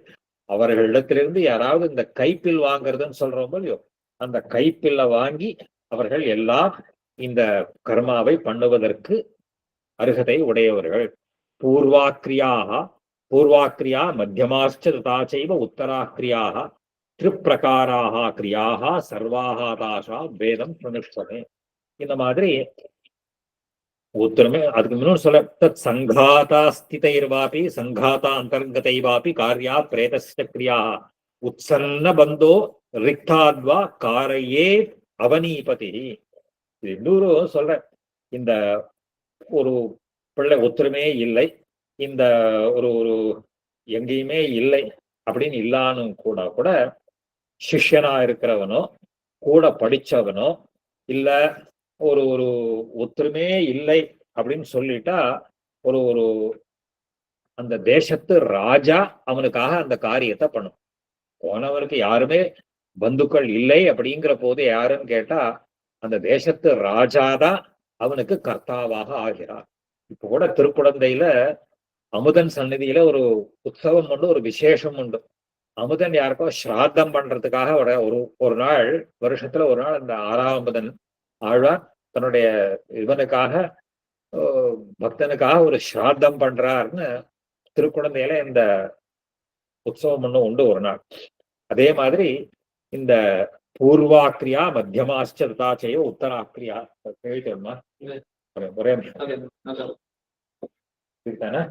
அவர்களிடத்திலிருந்து யாராவது இந்த கைப்பில் வாங்குறதுன்னு சொல்றோம் இல்லையோ அந்த கைப்பில்ல வாங்கி அவர்கள் எல்லாம் இந்த கர்மாவை பண்ணுவதற்கு அருகதை உடையவர்கள். பூர்வாக்கிரியா மத்தியமாச்ச ததாச்சைவ உத்தராக்கிரியாக திரிப்பிரகாராக கிரியாக சர்வாக தாஷா வேதம் பிரனுஷ்டமே. இந்த மாதிரி ஒத்துருமே அதுக்கு முன்னாடி சொல்ல தத் சங்காதா ஸ்திதைர்வாபி சங்காதா அந்தர்கதைவாபி காரியா பிரேதஸ்ய கிரியா உத்சன்ன பந்தோ ரிக்தாத்வா காரையே அவனீபதி. இது இன்னொரு சொல்ற இந்த ஒரு பிள்ளை ஒத்துருமே இல்லை, இந்த ஒரு ஒரு எங்கேயுமே இல்லை அப்படின்னு இல்லான்னு கூட சிஷ்யனா இருக்கிறவனோ கூட படிச்சவனோ இல்ல ஒரு ஒரு ஒத்துருமே இல்லை அப்படின்னு சொல்லிட்டா ஒரு ஒரு அந்த தேசத்து ராஜா அவனுக்காக அந்த காரியத்தை பண்ணும். போனவனுக்கு யாருமே பந்துக்கள் இல்லை அப்படிங்கிற போது யாருன்னு கேட்டா அந்த தேசத்து ராஜாதான் அவனுக்கு கர்த்தாவாக ஆகிறார். இப்ப கூட திருக்குழந்தையில அமுதன் சந்நிதியில ஒரு உற்சவம் உண்டு, ஒரு விசேஷம் உண்டு. அமுதன் யாருக்கோ ஸ்ராத்தம் பண்றதுக்காக ஒரு நாள் வருஷத்துல ஒரு நாள் அந்த 6ஆம் அமுதன் ஆழ்வார் தன்னுடைய இவனுக்காக பக்தனுக்காக ஒரு ஸ்ராத்தம் பண்றாருன்னு திருக்குழந்தையில இந்த உற்சவம் ஒண்ணு உண்டு ஒரு நாள். அதே மாதிரி இந்த பூர்வாக்கிரியா மத்தியமாச்ச ததாச்சையோ உத்தராக்கிரியா கேள்விமா ஒரே தானே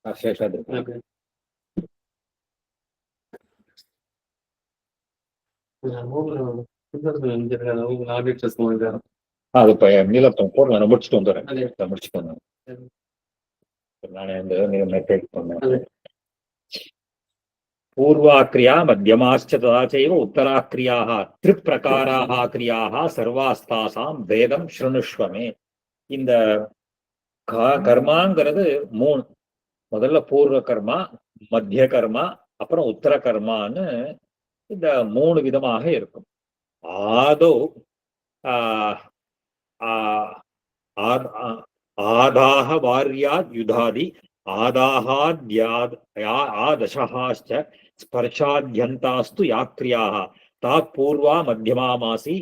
சேஷாது அது இப்ப நீலத்தம் போட்டு நான் முடிச்சுட்டு வந்துடுறேன். முடிச்சுட்டு வந்தேன் நானே மெசேஜ் பண்ணேன். பூர்வாக்கிரியா மத்தியமாச்ச ததாச்சைவ உத்தராக்கிரியாக திரிப்பிரகாராக கிரியாக சர்வாஸ்தாசாம் வேதம் ஸ்ருணுஷ்வமே. இந்த கர்மாங்கிறது 3. முதல்ல பூர்வ கர்மா, மத்திய கர்மா, அப்புறம் உத்தர கர்மான்னு இந்த 3 விதமாக இருக்கும். ஆதோ ஆதாக வாரியாத் யுதாதி ஆதசாச்ச ஸ்பர்ஷாத்யந்தாஸ்து யாக்ரியாக தா பூர்வா மத்தியமாமாசி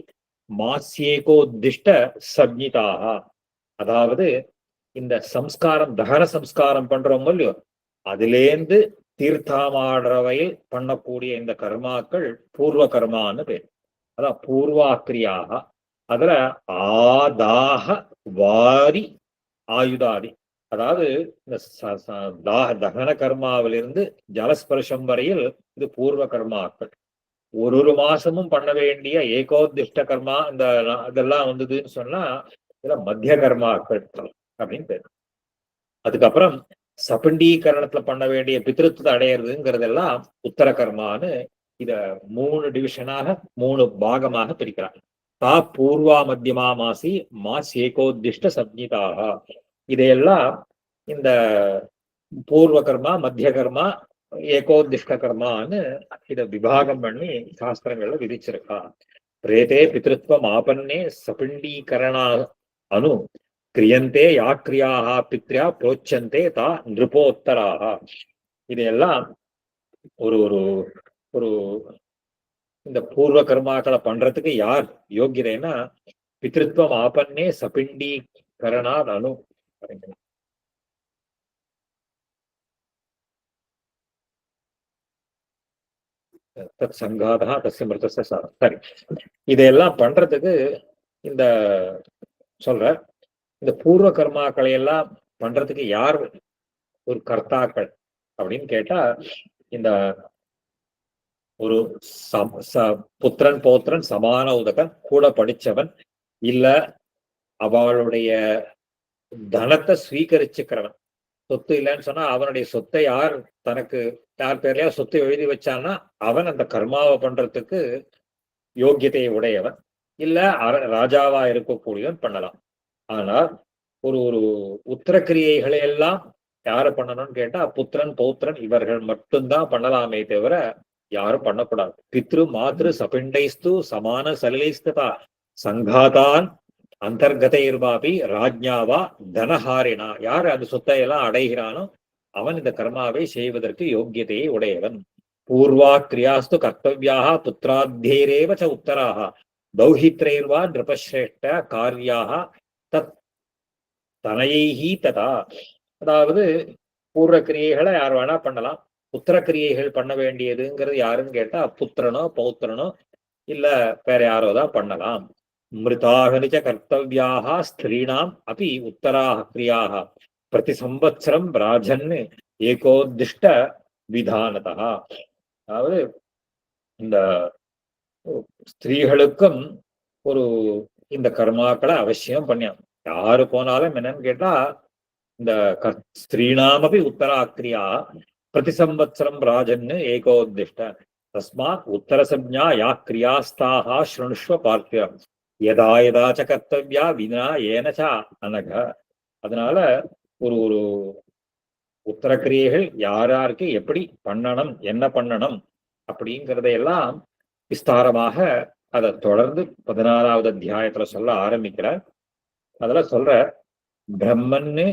மாஸ்யேகோத்திஷ்ட சப்ஞிதாக. அதாவது இந்த சம்ஸ்காரம் தகன சம்ஸ்காரம் பண்றோம் இல்லையோ அதுலேருந்து தீர்த்தமாடுறவையில் பண்ணக்கூடிய இந்த கர்மாக்கள் பூர்வ கர்மான்னு பேர். அதான் பூர்வாக்கிரியாக. அதுல ஆதாக வாரி ஆயுதாதி, அதாவது இந்த தகன கர்மாவிலிருந்து ஜலஸ்பர்ஷம் வரையில் இது பூர்வ கர்மாக்கள். ஒரு மாசமும் பண்ண வேண்டிய ஏகோத்திஷ்ட கர்மா இந்த இதெல்லாம் வந்ததுன்னு சொன்னா இதெல்லாம் மத்திய கர்மாக்கள் அப்படின்னு பேர். அதுக்கப்புறம் சபண்டீகரணத்துல பண்ண வேண்டிய பித்ருத்வத்தை அடையிறதுங்கிறதெல்லாம் உத்தர கர்மான்னு இத 3 டிவிஷனாக 3 பாகமாக பிரிக்கிறாங்க. தா பூர்வா மத்தியமா மாசி மாஸ் ஏகோத்திஷ்ட சப்ஞிதாக. இதையெல்லாம் இந்த பூர்வ கர்மா, மத்திய கர்மா, ஏகோத்திஷ்ட கர்மான்னு இத விபாகம் பண்ணி சாஸ்திரங்கள்ல விதிச்சிருக்கா. பிரேதே பித்ருத்வம் ஆபன்னே சபிண்டீகரணா அனு கிரியந்தே யாக்ரியாக பித்ரியா புரோச்சந்தே தா நிருபோத்தராக. இதையெல்லாம் ஒரு ஒரு ஒரு இந்த பூர்வ கர்மாக்களை பண்றதுக்கு யார் யோகியதைன்னா பித்ருத்வம் ஆபன்னே சபிண்டீகரணா அனு. தத் சங்காதா தஸ்ய மிருதஸ்ய சாரம். சரி, இதையெல்லாம் பண்றதுக்கு இந்த சொல்ற இந்த பூர்வ கர்மாக்களை எல்லாம் பண்றதுக்கு யார் ஒரு கர்த்தாக்கள் அப்படின்னு கேட்டா, இந்த ஒரு புத்திரன் பௌத்திரன் சமான உதகன் கூட படிச்சவன் இல்ல அவளுடைய தனத்தை ஸ்வீகரிச்சுக்கிறவன். சொத்து இல்லைன்னு சொன்னா அவனுடைய சொத்தை யார் தனக்கு யார் பேர்லயா சொத்தை எழுதி வச்சான்னா அவன் அந்த கர்மாவை பண்றதுக்கு யோக்கியத்தை உடையவன். இல்ல ராஜாவா இருக்கக்கூடியவன் பண்ணலாம். ஆனால் ஒரு ஒரு உத்தரக்கிரியைகளை எல்லாம் யாரு பண்ணணும்னு கேட்டா புத்திரன் பௌத்திரன் இவர்கள் மட்டும்தான் பண்ணலாமே தவிர யாரும் பண்ணக்கூடாது. பித்ரு மாத்ரு சபிண்டைஸ்து சமான சலிலைஸ்ததா சங்காதான் அந்தர்கதைர்வாபி ராஜ்ஞாவா தனஹாரினா. யார் அந்த சொத்தை எல்லாம் அடைகிறானோ அவன் இந்த கர்மாவை செய்வதற்கு யோக்கியதையை உடையவன். பூர்வா கிரியாஸ்து கர்த்தவியாக புத்திராத்தேரேவ ச உத்தராக தௌஹித்ரைர்வா நிருபஸ்ரேஷ்ட காரியாக தத் தனையைஹி ததா. அதாவது பூர்வ கிரியைகளை யார் வேணா பண்ணலாம். புத்திர கிரியைகள் பண்ண வேண்டியதுங்கிறது யாருன்னு கேட்டா புத்திரனோ பௌத்திரனோ இல்ல வேற யாரோ தான் பண்ணலாம். மிருதாகனிச்ச கர்த்தவியாக ஸ்திரீணாம் அப்படி உத்தராக கிரியாக பிரதி சம்பத்சரம் ராஜன் ஏகோதிஷ்ட விதானதா. அதாவது இந்த ஸ்திரீகளுக்கும் ஒரு இந்த கர்மாக்களை அவசியம் பண்ணியான். யாரு போனாலும் என்னன்னு கேட்டா இந்த ஸ்திரீணாமபி உத்தராக்கிரியா பிரதி சம்பத்சரம் ராஜன் ஏகோதிஷ்ட தஸ்மாத் உத்தரசம்யா யா கிரியாஸ்தாக ஸ்ருணுஷ்வ பார்த்திய யதா யதாச்ச கர்த்தவ்யா வினா ஏனச்சா அனக. அதனால ஒரு ஒரு உத்தரக்கிரியைகள் யாராருக்கு எப்படி பண்ணணும் என்ன பண்ணணும் அப்படிங்கிறதையெல்லாம் விஸ்தாரமாக அதை தொடர்ந்து 16வது அத்தியாயத்துல சொல்ல ஆரம்பிக்கிறார். அதுல சொல்ற பிரம்மன்னு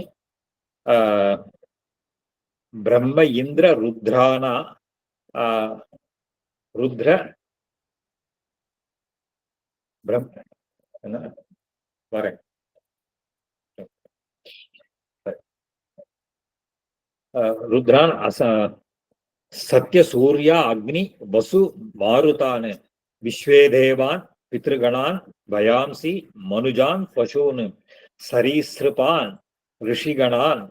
பிரம்ம இந்திர ருத்ரானா ருத்ர பிரம்ம என்ன வரேன் ருத்ரான் சத்ய சூர்யா அக்னி வசு மாருதான் விஸ்வேதேவான் பித்ருகணான் பயாம்சி மனுஜான் பசூன் சரீஸ்ருபான் ரிஷிகணான்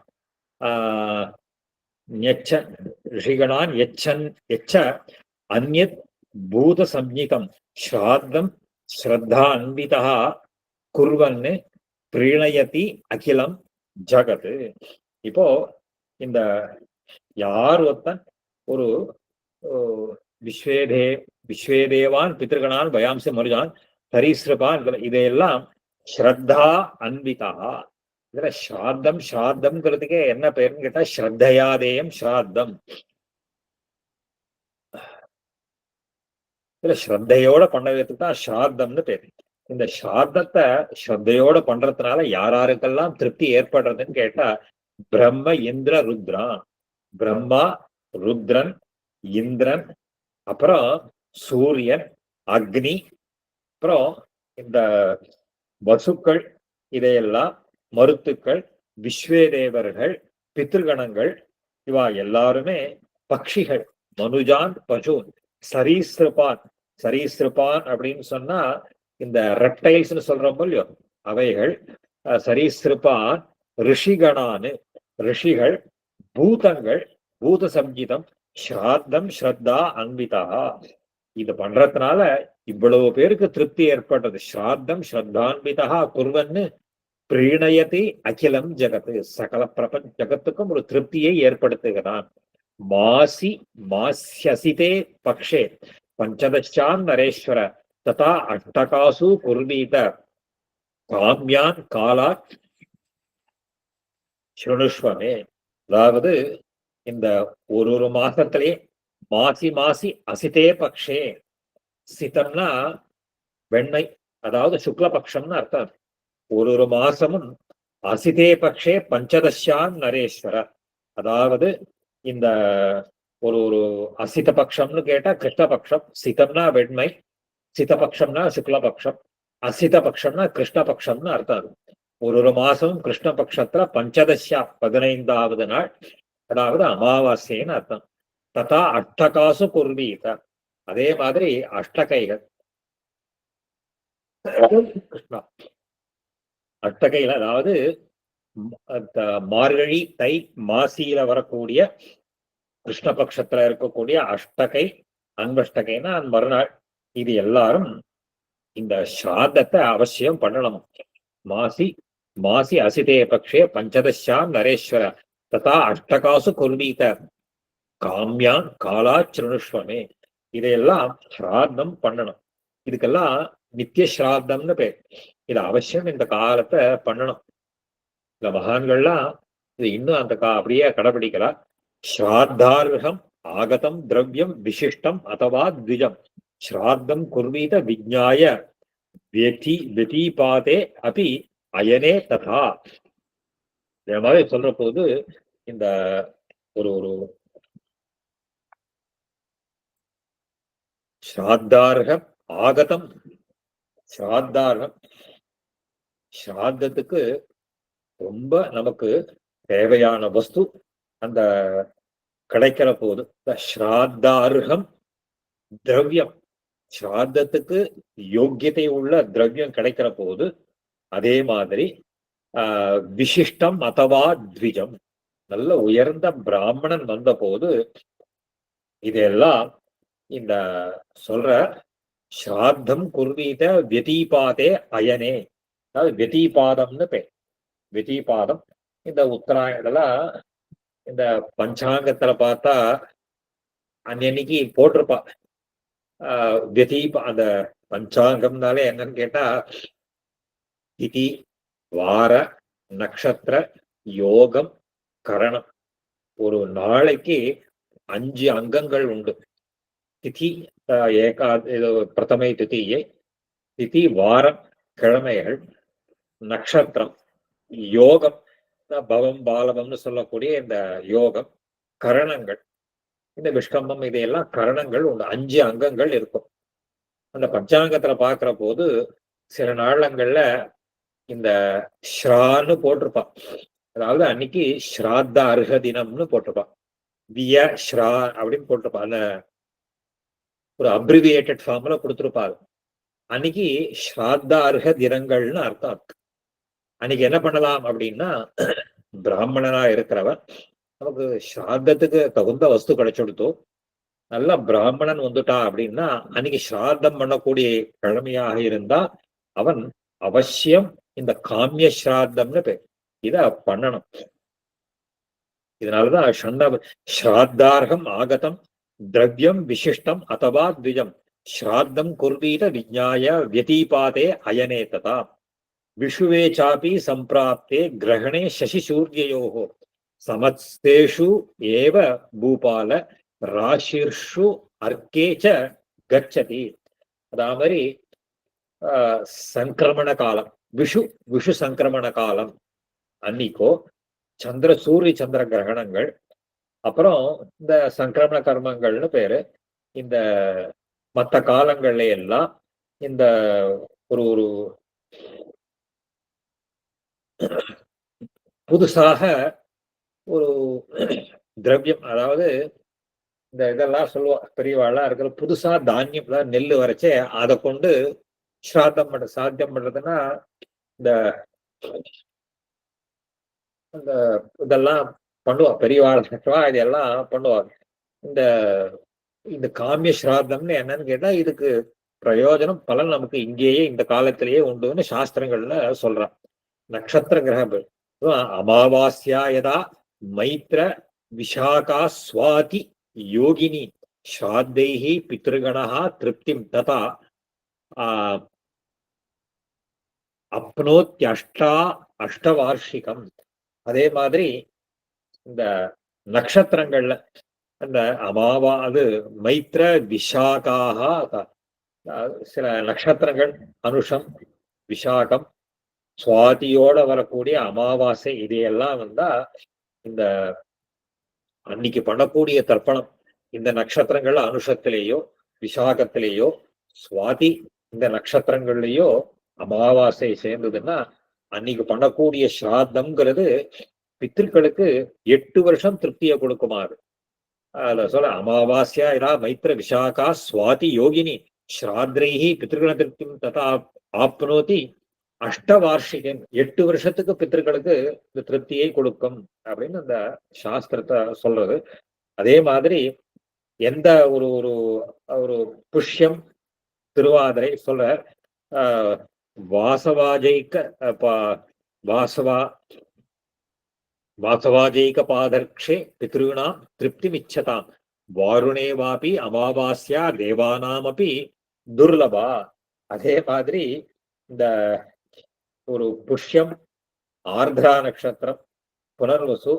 ரிஷிகணான் யச்ச அந்யத் பூத சம்ஞிதம் ஸ்ராத்தம் ஸ்ரத்தா அன்விதா குர்வன்னு பிரீணயதி அகிலம் ஜகத். இப்போ இந்த யார் ஒருத்தன் ஒரு விஸ்வேதேவான் பித்ருகணான் பயாம்சி மனுஜான் சரீஸ்ருபான் இதையெல்லாம் ஸ்ரத்தா அன்விதா. இதுல ஸ்ராத்தம்ங்கிறதுக்கே என்ன பேருன்னு கேட்டா ஸ்ரத்தையாதேயம் ஸ்ராத்தம். இதுல ஸ்ரத்தையோட பண்ணதுக்கு தான் ஸ்ராத்தம்னு பேரு. இந்த ஸ்ராத்தத்தை ஸ்ரத்தையோட பண்றதுனால யாராருக்கெல்லாம் திருப்தி ஏற்படுறதுன்னு கேட்டா பிரம்ம இந்திர ருத்ரான். பிரம்மா ருத்ரன் இந்திரன் அப்புறம் சூரியன் அக்னி அப்புறம் இந்த வசுக்கள் இதையெல்லாம் மருத்துக்கள் விஸ்வேதேவர்கள் பித்ருகணங்கள் இவா எல்லாருமே பட்சிகள். மனுஜான் பசூன் சரீஸ்ருபான். சரீஸ்ருபான் அப்படின்னு சொன்னா இந்த ரெப்டைல்ஸ்னு சொல்றோம் இல்லையோ அவைகள். சரீஸ்ருபான் ரிஷிகணானு ரிஷிகள் பூதங்கள் பூத சம்ஜிதம் ஸ்ராத்தம் ஸ்ரத்தா அன்விதா. இது பண்றதுனால இவ்வளவு பேருக்கு திருப்தி ஏற்பட்டது. ஸ்ராத்தம் ஸ்ரத்தான்விதா குர்வன்னு பிரீணயதி அகிலம் ஜகத்து. சகல பிரபஞ்ச ஜகத்துக்கும் ஒரு திருப்தியை ஏற்படுத்துகிறான். மாசி மாஸ்யசிதே பக்ஷே பஞ்சதசான் நரேஸ்வர ததா அஷ்டகாசு குர்வீத காம்யான் காலாத் ஸ்ருணுஷ்வமே. அதாவது இந்த ஒரு மாசத்திலே மாசி மாசி அசிதே பக்ஷே. சிதம்னா வெண்மை, அதாவது சுக்லபக்ஷம்னு அர்த்தம். ஒரு மாசமும் அசிதே பக்ஷே பஞ்சதசான் நரேஸ்வர. அதாவது இந்த ஒரு ஒரு அசித பக்ஷம்னு கேட்டா கிருஷ்ணபக்ஷம். சிதம்னா வெண்மை, சிதபக்ஷம்னா சுக்லபக்ஷம், அசித பக்ஷம்னா கிருஷ்ணபக்ஷம்னு அர்த்தம். ஒரு மாசமும் கிருஷ்ணபக்ஷத்துல பஞ்சதசா 15வது நாள், அதாவது அமாவாசைன்னு அர்த்தம். ததா அட்டகாசு குர்வீத. அதே மாதிரி அஷ்டகைகள் கிருஷ்ணா அஷ்டகைகள் அதாவது மார்கழி தை மாசியில வரக்கூடிய கிருஷ்ணபக்ஷத்துல இருக்கக்கூடிய அஷ்டகை அன்பஷ்டகைன்னா அந்த மறுநாள் இது எல்லாரும் இந்த ஸ்ராத்தத்தை அவசியம் பண்ணணும். மாசி மாசி அசிதே பக்ஷே பஞ்சதசாம் நரேஸ்வர ததா அஷ்டகாசு குர்வீத காமியான் காலா சிருணுஷ்வமே. இதையெல்லாம் ஸ்ராத்தம் பண்ணணும். இதுக்கெல்லாம் நித்திய ஸ்ராத்தம்னு பேர். இது அவசியம் இந்த காலத்தை பண்ணணும். இந்த மகான்கள்லாம் இது இன்னும் அந்த அப்படியே கடைபிடிக்கலாம். ஸ்ராத்தார்ஹம் ஆகதம் திரவியம் விசிஷ்டம் அதவா த்விஜம் ஸ்ராத்தம் குர்வீத விஜ்ஞாய வெதீபாதே அபி அயனே ததா. இந்த மாதிரி சொல்ற போது இந்த ஒரு ஒரு ஸ்ராத்தார்ஹம் ஆகதம் ஸ்ராத்தார்ஹம் ஸ்ராத்தத்துக்கு ரொம்ப நமக்கு தேவையான வஸ்து அந்த கிடைக்கிற போது ஸ்ராத்தார்ஹம் திரவியம் ஸ்ராத்தத்துக்கு யோக்கியத்தை உள்ள திரவியம் கிடைக்கிற போது அதே மாதிரி விசிஷ்டம் அதவா த்விஜம் நல்ல உயர்ந்த பிராமணன் வந்த போது இதெல்லாம் இந்த சொல்ற ஸ்ராத்தம் குர்வீத வெதீபாதே அயனே. அதாவது வெதீபாதம்னு பேர். வெதீபாதம் இந்த உத்தராயணெல்லாம் இந்த பஞ்சாங்கத்துல பார்த்தா அன்னைக்கு போட்டிருப்பா. அந்த பஞ்சாங்கம்னாலே என்னன்னு கேட்டா திதி வார நட்சத்திர யோகம் கரணம். ஒரு நாளைக்கு 5 அங்கங்கள் உண்டு. திதி பிரதமை திதியை திதி வாரம் கிழமைகள் நட்சத்திரம் யோகம் பவம் பாலவம்னு சொல்லக்கூடிய இந்த யோகம் கரணங்கள் இந்த விஷ்கம்பம் இதையெல்லாம் கரணங்கள் உண்டு. 5 அங்கங்கள் இருக்கும். அந்த பஞ்சாங்கத்துல பாக்குற போது சில நாளங்கள்ல இந்த ஸ்ரான்னு போட்டிருப்பான். அதாவது அன்னைக்கு ஸ்ராத்த அர்ஹ தினம்னு போட்டிருப்பான். விய ஸ்ரா அப்படின்னு போட்டிருப்பான். அந்த ஒரு அப்ரிவியேட்டட் ஃபார்ம்ல கொடுத்துருப்பாரு. அன்னைக்கு ஸ்ராத்த அர்ஹ தினங்கள்னு அர்த்தம். அன்னைக்கு என்ன பண்ணலாம் அப்படின்னா பிராமணனா இருக்கிறவன் நமக்கு ஸ்ராத்தத்துக்கு தகுந்த வஸ்து கிடைச்சுடுத்தோ நல்ல பிராமணன் வந்துட்டான் அப்படின்னா அன்னைக்கு ஸ்ராத்தம் பண்ணக்கூடிய கிழமையாக இருந்தா அவன் அவசியம் இந்த காமிய ஸ்ராத்தம்னு பேர் இத பண்ணணும். இதனாலதான் ஸ்ராத்தார்ஹம் ஆகதம் திரவியம் விசிஷ்டம் அதவா த்விஜம் ஸ்ராத்தம் குர்வீத விஜ்ஞாய வெதீபாதே அயனே ததா விஷுவே சாபி சம்பிராப்தே கிரகணே சசி சூர்யோஹோ சமஸ்தேஷு ஏவ பூபால ராசிர்ஷு அர்க்கேச்ச கச்சதி. அதே மாதிரி சங்கிரமண காலம் விஷு சங்கிரமண காலம் அன்னிக்கோ சூரிய சந்திர கிரகணங்கள் அப்புறம் இந்த சங்கிரமண கர்மங்கள்னு பேரு. இந்த மற்ற காலங்கள்ல எல்லாம் இந்த ஒரு ஒரு புதுசாக ஒரு திரவியம் அதாவது இந்த இதெல்லாம் சொல்லுவா பெரியவாள்லாம் இருக்கிற புதுசா தானியம் நெல் வரைச்சே அதை கொண்டு சாத்தியம் பண்றதுன்னா இந்த இந்த இதெல்லாம் பண்ணுவா பெரியவாள் இதெல்லாம் பண்ணுவாங்க. இந்த இந்த காமிய ஸ்ராத்தம்னு என்னன்னு கேட்டா இதுக்கு பிரயோஜனம் பலன் நமக்கு இங்கேயே இந்த காலத்திலேயே உண்டுன்னு சாஸ்திரங்கள்ல சொல்றான். நட்சத்திர கிரக அமாவாஸ்யா யதா மைத்ர விசாகா ஸ்வாதி யோகினி ஸ்ராத்தைஹி பித்ருகணஹா திருப்திம் ததா அஷ்டவார்ஷிகம். அதே மாதிரி இந்த நட்சத்திரங்கள்ல அந்த அது மைத்ர விசாகாக சில நட்சத்திரங்கள் அனுஷம் விசாகம் சுவாதியோட வரக்கூடிய அமாவாசை இதையெல்லாம் வந்தா இந்த அன்னைக்கு பண்ணக்கூடிய தர்ப்பணம் இந்த நட்சத்திரங்கள் அனுஷத்திலேயோ விசாகத்திலேயோ சுவாதி இந்த நட்சத்திரங்கள்லயோ அமாவாசை சேர்ந்ததுன்னா அன்னைக்கு பண்ணக்கூடிய ஸ்ராத்தம்ங்கிறது பித்திருக்களுக்கு 8 வருஷம் திருப்தியை கொடுக்குமாறு. அதுல சொல்ல அமாவாஸ்யா இதா மைத்திர விசாகா சுவாதி யோகினி ஸ்ராத்ரைஹி பித்ருகண திருப்திம் ததா ஆப்னோதி அஷ்டவார்ஷிகன் 8 வருஷத்துக்கு பித்திருக்களுக்கு இந்த திருப்தியை கொடுக்கும் அப்படின்னு அந்த சாஸ்திரத்தை சொல்றது. அதே மாதிரி எந்த ஒரு ஒரு ஒரு புஷ்யம் திருவாதிரை சொல்ற வாசவாஜைக்க வாசவா வாசவாஜைக பாதர்க்ஷே பித்ருணாம் திருப்திமிச்சதாம் வாருணே வாபி அமாவாஸ்யா தேவானாமபி துர்லபா. அதே மாதிரி இந்த ஒரு புஷ்யம், ஆர்திரா நட்சத்திரம், புனர்வசு,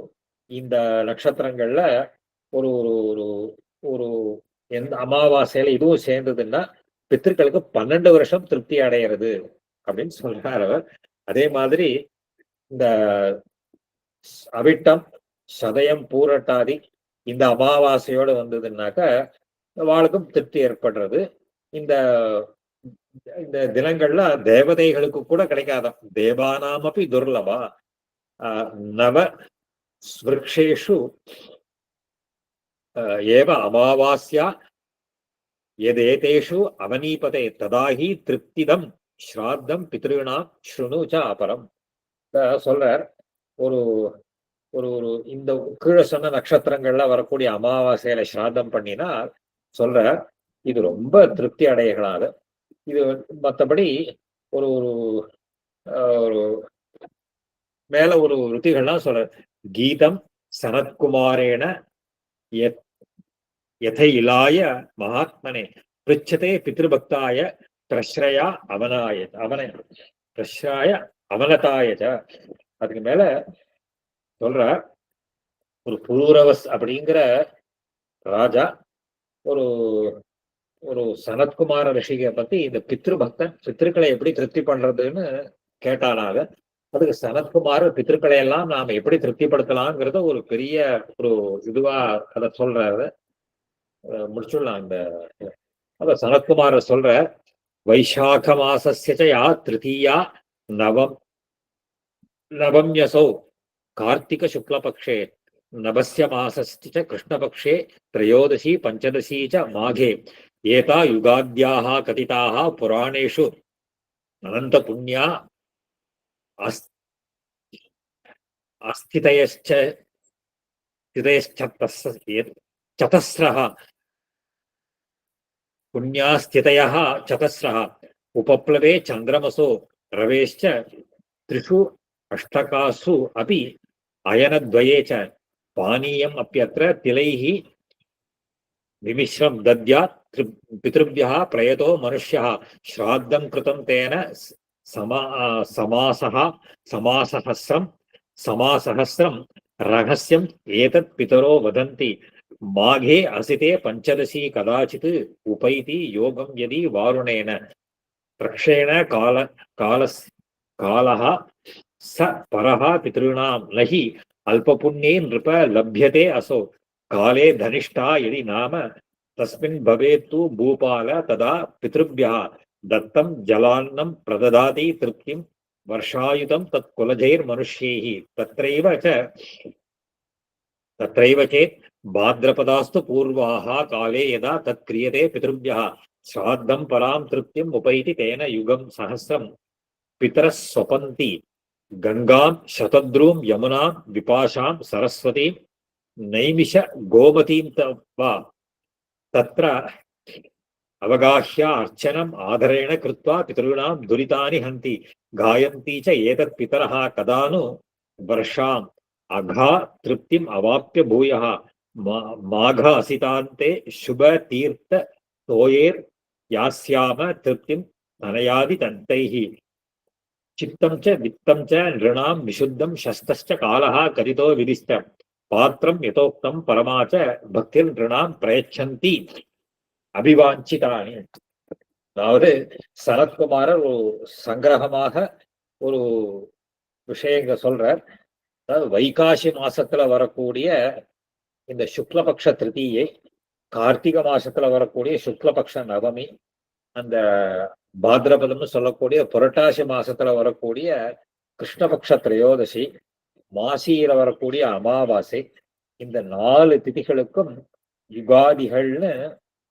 இந்த நட்சத்திரங்கள்ல ஒரு ஒரு ஒரு ஒரு எந்த அமாவாசையில இதுவும் சேர்ந்ததுன்னா பித்திருக்களுக்கு 12 வருஷம் திருப்தி அடையிறது அப்படின்னு சொல்றாரு அவர். அதே மாதிரி இந்த அவிட்டம், சதயம், பூரட்டாதி இந்த அமாவாசையோடு வந்ததுன்னாக்க வாளுக்கும் திருப்தி ஏற்படுறது. இந்த இந்த தினங்கள்ல தேவதைகளுக்கு கூட கிடைக்காதான். தேவானாமப்பி துர்லபா. நவ ஸ்விருக்ஷேஷு ஏவ அமாவாஸ்யா எதேதேஷு அவனீபதே ததாஹி திருப்திதம் ஸ்ராத்தம் பித்ருணாம் ஸ்ருணு ச அபரம். சொல்றார், ஒரு ஒரு ஒரு இந்த கீழே சொன்ன நட்சத்திரங்கள்ல வரக்கூடிய அமாவாசையில ஸ்ராத்தம் பண்ணினா சொல்ற இது ரொம்ப திருப்தி அடையலாது. இது மற்றபடி ஒரு ஒரு ஒரு மேல ஒரு ருத்திகள்லாம் சொல்ற கீதம் சனத்குமாரேன யதை இலாய மகாத்மனே பிருச்சதே பித்ருபக்தாய பிரஸ்ரயா பிரஸ்ராய அவனதாயச்ச. அதுக்கு மேல சொல்ற ஒரு புரூரவஸ் அப்படிங்கிற ராஜா ஒரு ஒரு சனத்குமார ரிஷிகை பத்தி இந்த பித்ருபக்தன் பித்திருக்களை எப்படி திருப்தி பண்றதுன்னு கேட்டானாக. அதுக்கு சனத்குமார் பித்திருக்களை எல்லாம் நாம எப்படி திருப்திப்படுத்தலாம்ங்கிறத ஒரு பெரிய ஒரு இதுவா அதை சொல்றாரு. முடிச்சுடலாம். இந்த அத சனத்குமார சொல்ற வைசாக மாசஸ்ய திருத்தீயா நவம்யசௌ கார்த்திக சுக்லபக்ஷே நபஸ்ய மாசஸ்ய கிருஷ்ணபக்ஷே திரையோதசி பஞ்சதசி ச மாகே ஏதா யுகாத்யாः கதிதாः புராணேஷு அனந்த புண்ணியா சதஸ்ரः புண்ணியாஸ்திதயः சதஸ்ரः உபப்ளவே சந்திரமசோ ரவேश्च त्रिषु अष्टकासु अपि अयनद्वये च पानीयम् अप्यत्र तिलैः विमिश्रं दद्यात् पितृभ्यः प्रयतो मनुष्यः श्राद्धं कृतं तेन समासहस्रं रहस्यम् एतत् पितरो वदन्ति माघे असिते पंचदशी कदाचित् उपैति योगं यदि वारुणेन प्रक्षेण कालः स परः पितॄणां न हि अल्पपुण्ये नृप लभ्यते असौ काले धनिष्ठा यदि नाम तस्मिन् भवेत्तु भूपाल तदा पितृभ्यः दत्तं जलान्नं प्रददाति तृप्तिं वर्षायुतं तत्कुलजैर्मनुष्यैः तत्रैव चेत् भाद्रपदास्तु पूर्वाः काले यदा तत्क्रियते पितृभ्यः श्राद्धं परां तृप्तिम् उपैति तेन युगं सहस्रं पितरः स्वपन्ति गंगां शतद्रूं यमुनां विपाशां सरस्वतीं नैमिष गोमतीं वा तत्र अवगाह्य अर्चनम् आदरेण कृत्वा पितॄणां दुरितानि हन्ति गायन्ति च एतत् पितरः कदा नु वर्षाम् अघा तृप्तिम् अवाप्य भूयः माघ असितान्ते शुभ तीर्थ तोयेर् यास्याम तृप्तिं तनयादि तन्तैः चित्तं च वित्तं च नृणां विशुद्धं शस्तश्च कालः कथितो विदिष्ट पात्रं यथोक्तं परमा च भक्तिर्नृणां प्रयच्छन्ति அபிவாஞ்சிதானி. அதாவது சனத்குமாரர் ஒரு சங்கிரகமாக ஒரு விஷயங்க சொல்றார். அதாவது வைகாசி மாசத்துல வரக்கூடிய இந்த சுக்லபக்ஷ திருத்தீயை, கார்த்திக மாசத்துல வரக்கூடிய சுக்லபக்ஷ நவமி, அந்த பாத்ரபதம்னு சொல்லக்கூடிய புரட்டாசி மாசத்துல வரக்கூடிய கிருஷ்ணபக்ஷ திரையோதசி, மாசியில வரக்கூடிய அமாவாசை, இந்த 4 திதிகளுக்கும் யுகாதிகள்னு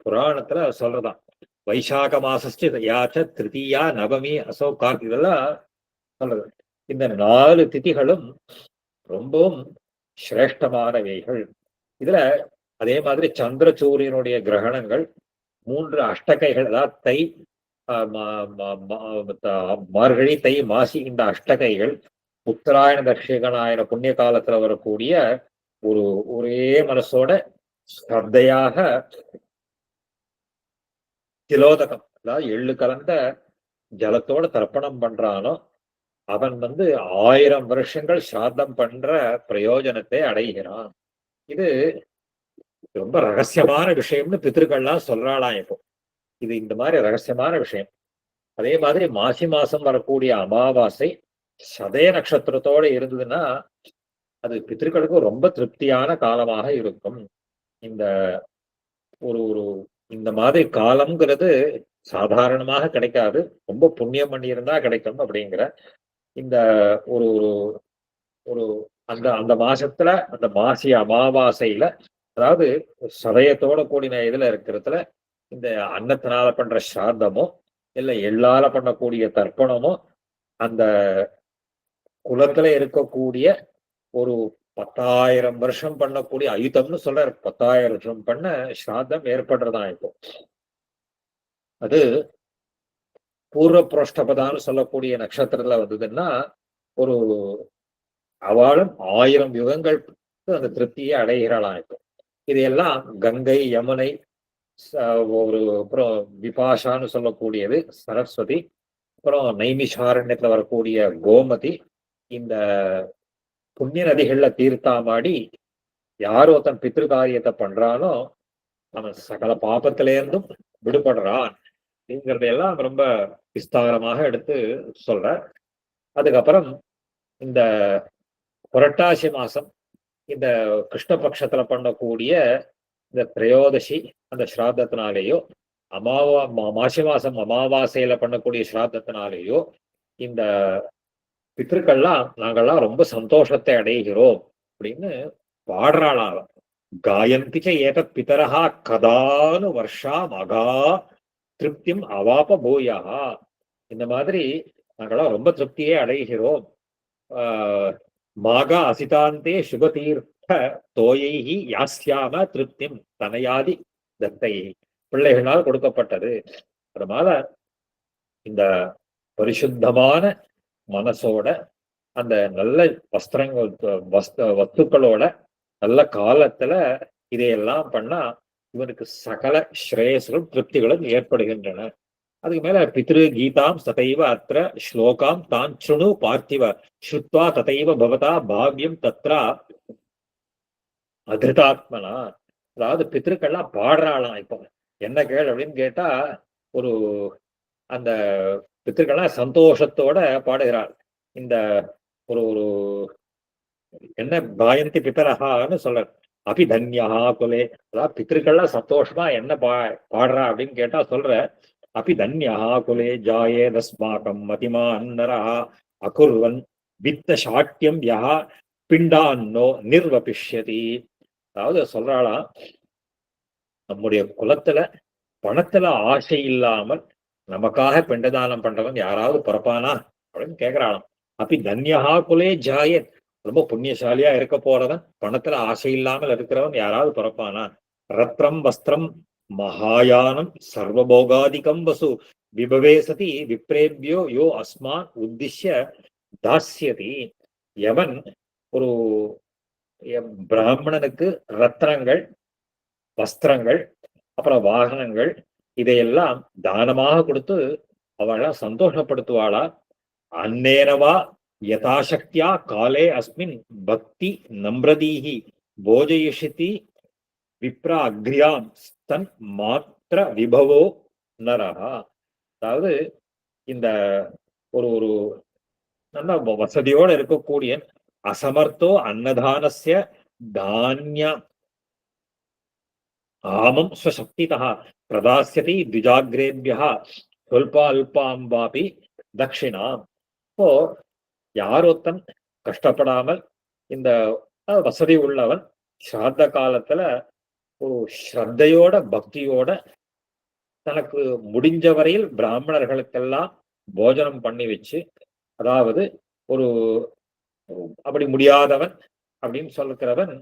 புராணத்துல சொல்றதாம். வைசாக மாசஸ்டு யாச்ச திருத்தீயா நவமி அசோ கார்த்திகை இதெல்லாம் சொல்றது. இந்த 4 திதிகளும் ரொம்பவும் சிரேஷ்டமானவைகள். இதுல அதே மாதிரி சந்திர சூரியனுடைய கிரகணங்கள் 3 அஷ்டகைகள், அதாவது தை, மார்கழி, தை, மாசி, இந்த அஷ்டகைகள் உத்தராயண தட்சிணாயன புண்ணிய காலத்துல வரக்கூடிய ஒரு ஒரே மனசோட ஸ்ரத்தையாக திலோதகம், அதாவது எள்ளு கலந்த ஜலத்தோட தர்ப்பணம் பண்றானோ அவன் 1000 வருஷங்கள் சிராதம் பண்ற பிரயோஜனத்தை அடைகிறான். இது ரொம்ப ரகசியமான விஷயம்னு பித்திருக்கள்லாம் சொல்றாளாம். இப்போ இது இந்த மாதிரி ரகசியமான விஷயம். அதே மாதிரி மாசி மாசம் வரக்கூடிய அமாவாசை சதய நட்சத்திரத்தோட இருந்ததுன்னா அது பித்திருக்களுக்கு ரொம்ப திருப்தியான காலமாக இருக்கும். இந்த ஒரு ஒரு இந்த மாதிரி காலம்ங்கிறது சாதாரணமாக கிடைக்காது. ரொம்ப புண்ணியம் பண்ணியிருந்தா கிடைக்கும். அப்படிங்கிற இந்த ஒரு ஒரு ஒரு அந்த அந்த மாசத்துல அந்த மாசி அமாவாசையில, அதாவது சதயத்தோட கூடின இதுல இருக்கிறதுல இந்த அன்னத்தினால பண்ற சிராதமோ இல்ல எள்ளால பண்ணக்கூடிய தர்ப்பணமோ அந்த குலத்துல இருக்கக்கூடிய ஒரு 10,000 வருஷம் பண்ணக்கூடிய அயுதம்னு சொல்ற 10,000 வருஷம் பண்ண சிராதம் ஏற்படுறதான். இப்போ அது பூர்வ புரோஷ்டபதான்னு சொல்லக்கூடிய நட்சத்திரத்துல வந்ததுன்னா ஒரு அவளும் 1000 யுகங்கள் அந்த திருப்தியை அடைகிறாளாம். இப்போ இதையெல்லாம் கங்கை, யமுனை, ஒரு அப்புறம் விபாஷான்னு சொல்லக்கூடியது சரஸ்வதி, அப்புறம் நைமிஷாரண்யத்துல வரக்கூடிய கோமதி, இந்த புண்ணிய நதிகள்ல தீர்த்தாமாடி யார் ஒருத்தன் பித்ரு காரியத்தை பண்றானோ அவன் சகல பாபத்திலேருந்தும் விடுபடுறான் அப்படிங்கிறதையெல்லாம் ரொம்ப விஸ்தாரமாக எடுத்து சொல்ற. அதுக்கப்புறம் இந்த புரட்டாசி மாசம் இந்த கிருஷ்ணபக்ஷத்துல பண்ணக்கூடிய இந்த திரையோதசி அந்த ஸ்ராத்தத்தினாலேயோ மாசி மாசம் அமாவாசையில பண்ணக்கூடிய ஸ்ராத்தத்தினாலேயோ இந்த பித்ருக்கள்லாம் நாங்கள்லாம் ரொம்ப சந்தோஷத்தை அடைகிறோம் அப்படின்னு பாடுறாளாம். காயந்திச்ச ஏக பிதரஹா கதானு வருஷா மகா திருப்தியும் அவாப பூயா. இந்த மாதிரி நாங்களாம் ரொம்ப திருப்தியே அடைகிறோம். மாக அசிதாந்தே சுபதீர்த்த தோயைஹி யாஸ்யாம திருப்திம் தனையாதி தத்தை. பிள்ளைகளால் கொடுக்கப்பட்டது. அதனால இந்த பரிசுத்தமான மனசோட அந்த நல்ல வஸ்திரங்கள் வஸ்துக்களோட நல்ல காலத்துல இதையெல்லாம் பண்ணா இவனுக்கு சகல ஸ்ரேயஸ்களும் திருப்திகளும் ஏற்படுகின்றன. அதுக்கு மேல பித்ரு கீதாம் ததைவ அத்திர ஸ்லோகாம் தான் சுணு பார்த்திவ ஸ்ருத்வா ததைவ பவதா பாவ்யம் தத்ரா அதிருதாத்மனா. அதாவது பித்ருக்கள்லாம் பாடுறாளாம். இப்போ என்ன கேள் அப்படின்னு கேட்டா ஒரு அந்த பித்ருக்கள்லாம் சந்தோஷத்தோட பாடுகிறாள். இந்த ஒரு ஒரு என்ன பாயந்தி பித்தரஹான்னு சொல்ற அபிதன்யா குலே, அதாவது பித்திருக்கள்லாம் சந்தோஷமா என்ன பாடுறா அப்படின்னு கேட்டா சொல்ற அபிதன்யா குலே ஜாயே தஸ்மாகம் மதிமா அன்னரா அகுர்வன் வித்த சாட்டியம் யா பிண்டான்னோ நிர்வபிஷ்யதி. அதாவது சொல்றாளாம், நம்முடைய குலத்துல பணத்துல ஆசை இல்லாமல் நமக்காக பிண்டதானம் பண்றவன் யாராவது பிறப்பானா அப்படின்னு கேக்குறாளாம். அப்படி தன்யஹா குலே ஜாயத், ரொம்ப புண்ணியசாலியா இருக்க போறவன் பணத்துல ஆசை இல்லாமல் இருக்கிறவன் யாராவது பிறப்பானா. ரத்ரம் வஸ்திரம் மகாயானம் சர்வபோகாதிகம் வசு விபவே சதி விப்ரேபியோ யோ அஸ்மான் உத்திஷ்ய தாஸ்யதி. எவன் ஒரு பிராமணனுக்கு ரத்னங்கள், வஸ்திரங்கள், அப்புறம் வாகனங்கள் இதையெல்லாம் தானமாக கொடுத்து அவளை சந்தோஷப்படுத்துவாளா. அன்னேனவா யதாசக்தியா காலே அஸ்மின் பக்தி நம்ரதீஹி போஜயிஷிதி விப்ர அக்ரியாம் ஸ்தன் மாத்திர விபவோ நரஹா. அதாவது இந்த ஒரு ஒரு நல்ல வசதியோட இருக்கக்கூடிய அசமர்த்தோ அன்னதானஸ்ய தானிய ஆமம் ஸ்வசக்திதா பிரதாஸ்யதி த்விஜாகிரேபியா சொல்பால்பாம் வாபி தட்சிணாம். இப்போ யாரொத்தன் கஷ்டப்படாமல் இந்த வசதி உள்ளவன் ஸ்ராத்த காலத்துல ஒரு ஸ்ரத்தையோட பக்தியோட தனக்கு முடிஞ்ச வரையில் பிராமணர்களுக்கெல்லாம் போஜனம் பண்ணி வச்சு, அதாவது ஒரு அப்படி முடியாதவன் அப்படின்னு சொல்லுகிறவன்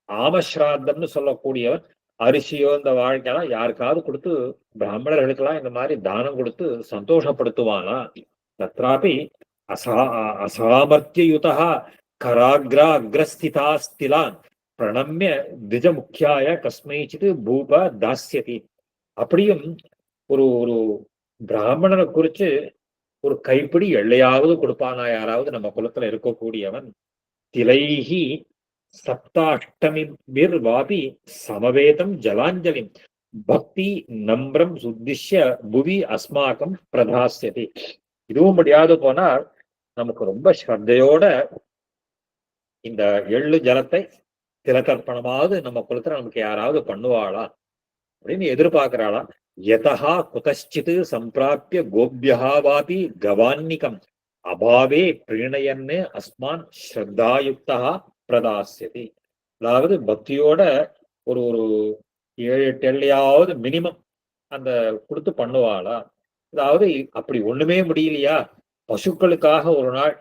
ஆமஸ்ராத்தம்னு சொல்லக்கூடியவன் அரிசியோ இந்த வாழ்க்கையெல்லாம் யாருக்காவது கொடுத்து பிராமணர்களுக்கெல்லாம் இந்த மாதிரி தானம் கொடுத்து சந்தோஷப்படுத்துவானா? தத்ராபி அசா அசாமர்த்தியுதா கராக்ரா அக்ரஸ்திதா ஸ்திலான் பிரணம்ய திஜமுக்கியாய கஸ்மைச்சித் பூப தாஸ்யதி. அப்படியும் ஒரு ஒரு பிராமணனை குறிச்சு ஒரு கைப்பிடி எள்ளையாவது கொடுப்பானா யாராவது நம்ம குலத்துல இருக்கக்கூடியவன்? திலைஹி சப்தாஷ்டமிர்வாபி சமவேதம் ஜலாஞ்சலிம் பக்தி நம்ரம் சுத்திஷ்ய புவி அஸ்மாக்கம் பிரதாஸ்யதி. இதுவும் முடியாது போனால் நமக்கு ரொம்ப ஸ்ரத்தையோட இந்த எள்ளு ஜலத்தை திலதர்ப்பணமாவது நம்ம குலத்துல நமக்கு யாராவது பண்ணுவாளா அப்படின்னு எதிர்பார்க்கிறாளா? யதா குதச்சித் சம்பிராப்பிய கோபியஹாவாபி கவான்னிகம் அபாவே பிரீணயன்னு அஸ்மான் ஸ்ரத்தாயுக்தா பிரதாஸ்யதி. அதாவது பக்தியோட ஒரு ஒரு 7-8 எல்லையாவது மினிமம் அந்த கொடுத்து பண்ணுவாளா? அதாவது அப்படி ஒண்ணுமே முடியலையா, பசுக்களுக்காக ஒரு நாள்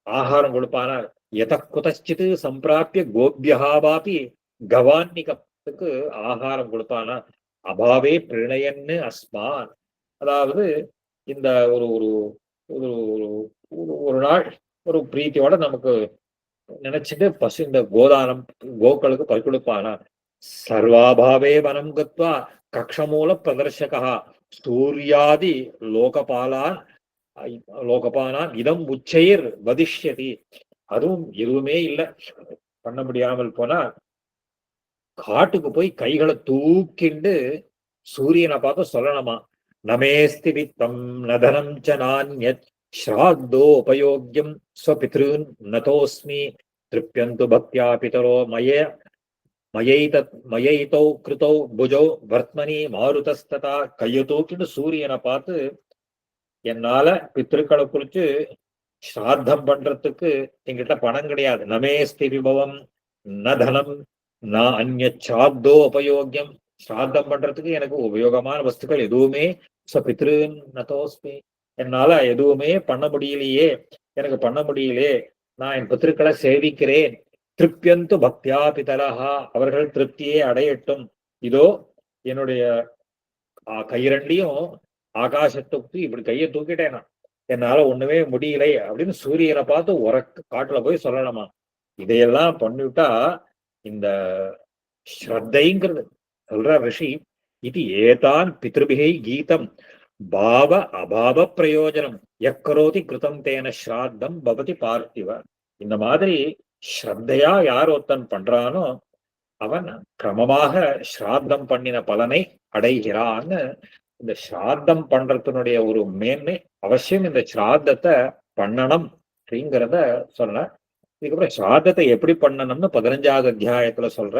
ஆகாரம் கொடுப்பானா? எத குதச்சித் சம்பிராப்பிய கோபியஹாவாபி கவான்னிகத்துக்கு ஆகாரம் கொடுப்பானா? அபாவே பிரணயன்னு அஸ்மான். அதாவது இந்த ஒரு ஒரு ஒரு ஒரு நாள் ஒரு பிரீத்தியோட நமக்கு நினைச்சிட்டு பசு இந்த கோதானம் கோக்களுக்கு பறி கொடுப்பானா? சர்வாபாவே வனம் கத்வா கக்ஷமூல பிரதர்ஷகா சூர்யாதி லோகபாலான் லோகபானான் இதம் உச்சைர் வதிஷ்யதி. அதுவும் எதுவுமே இல்லை பண்ண முடியாமல் போனா காட்டுக்கு போய் கைகளை தூக்கிண்டு சூரியனை பார்த்து சொல்லணுமா, நமேஸ்தி வித்தம் நதனம் ச நான்யத் ஸ்ராத்தோ உபயோக்யம் ஸ்வபித்ருன் நதோஸ்மி திருப்யந்து பக்தியா பிதரோ மயைதோ கிருதோ புஜோ வர்த்மனி மாருதஸ்ததா. கையை தூக்கிட்டு சூரியனை பார்த்து என்னால பித்ருக்களை குறிச்சு ஸ்ராத்தம் பண்றதுக்கு என்கிட்ட பணம் கிடையாது. நமேஸ்தி விபவம் ந தனம் நான் அந்நாத்தோ உபயோகியம். ஸ்ராத்தம் பண்றதுக்கு எனக்கு உபயோகமான வஸ்துக்கள் எதுவுமே பித்ருன் நதோஸ்மி, என்னால எதுவுமே பண்ண முடியலையே, எனக்கு பண்ண முடியலையே, நான் என் பித்ருக்களை சேவிக்கிறேன். திருப்தியந்து பக்தியா பிதரஹா, அவர்கள் திருப்தியே அடையட்டும். இதோ என்னுடைய கையிரண்டையும் ஆகாசத்துக்கு இப்படி கையை தூக்கிட்டேனா, என்னால ஒண்ணுமே முடியலை அப்படின்னு சூரியனை பார்த்து உறக்க காட்டுல போய் சொல்லணுமா. இதையெல்லாம் பண்ணிவிட்டா இந்த ஸ்ரத்தைங்கிறது சொல்ற ரிஷி, இது ஏதான் பித்ருபிகை கீதம் பாவ அபாவ பிரயோஜனம் எக்கரோதி கிருதம் தேன ஸ்ராத்தம் பவதி பார்த்திவ. இந்த மாதிரி ஸ்ரத்தையா யார் ஒருத்தன் பண்றானோ அவன் கிரமமாக ஸ்ராத்தம் பண்ணின பலனை அடைகிறான்னு. இந்த ஸ்ராத்தம் பண்றதுனுடைய ஒரு மேன்மை, அவசியம் இந்த ஸ்ராத்தத்தை பண்ணணும் அப்படிங்கிறத சொன்ன. இதுக்கப்புறம் ஸ்ராத்தத்தை எப்படி பண்ணணும்னு 15வது அத்தியாயத்துல சொல்ற.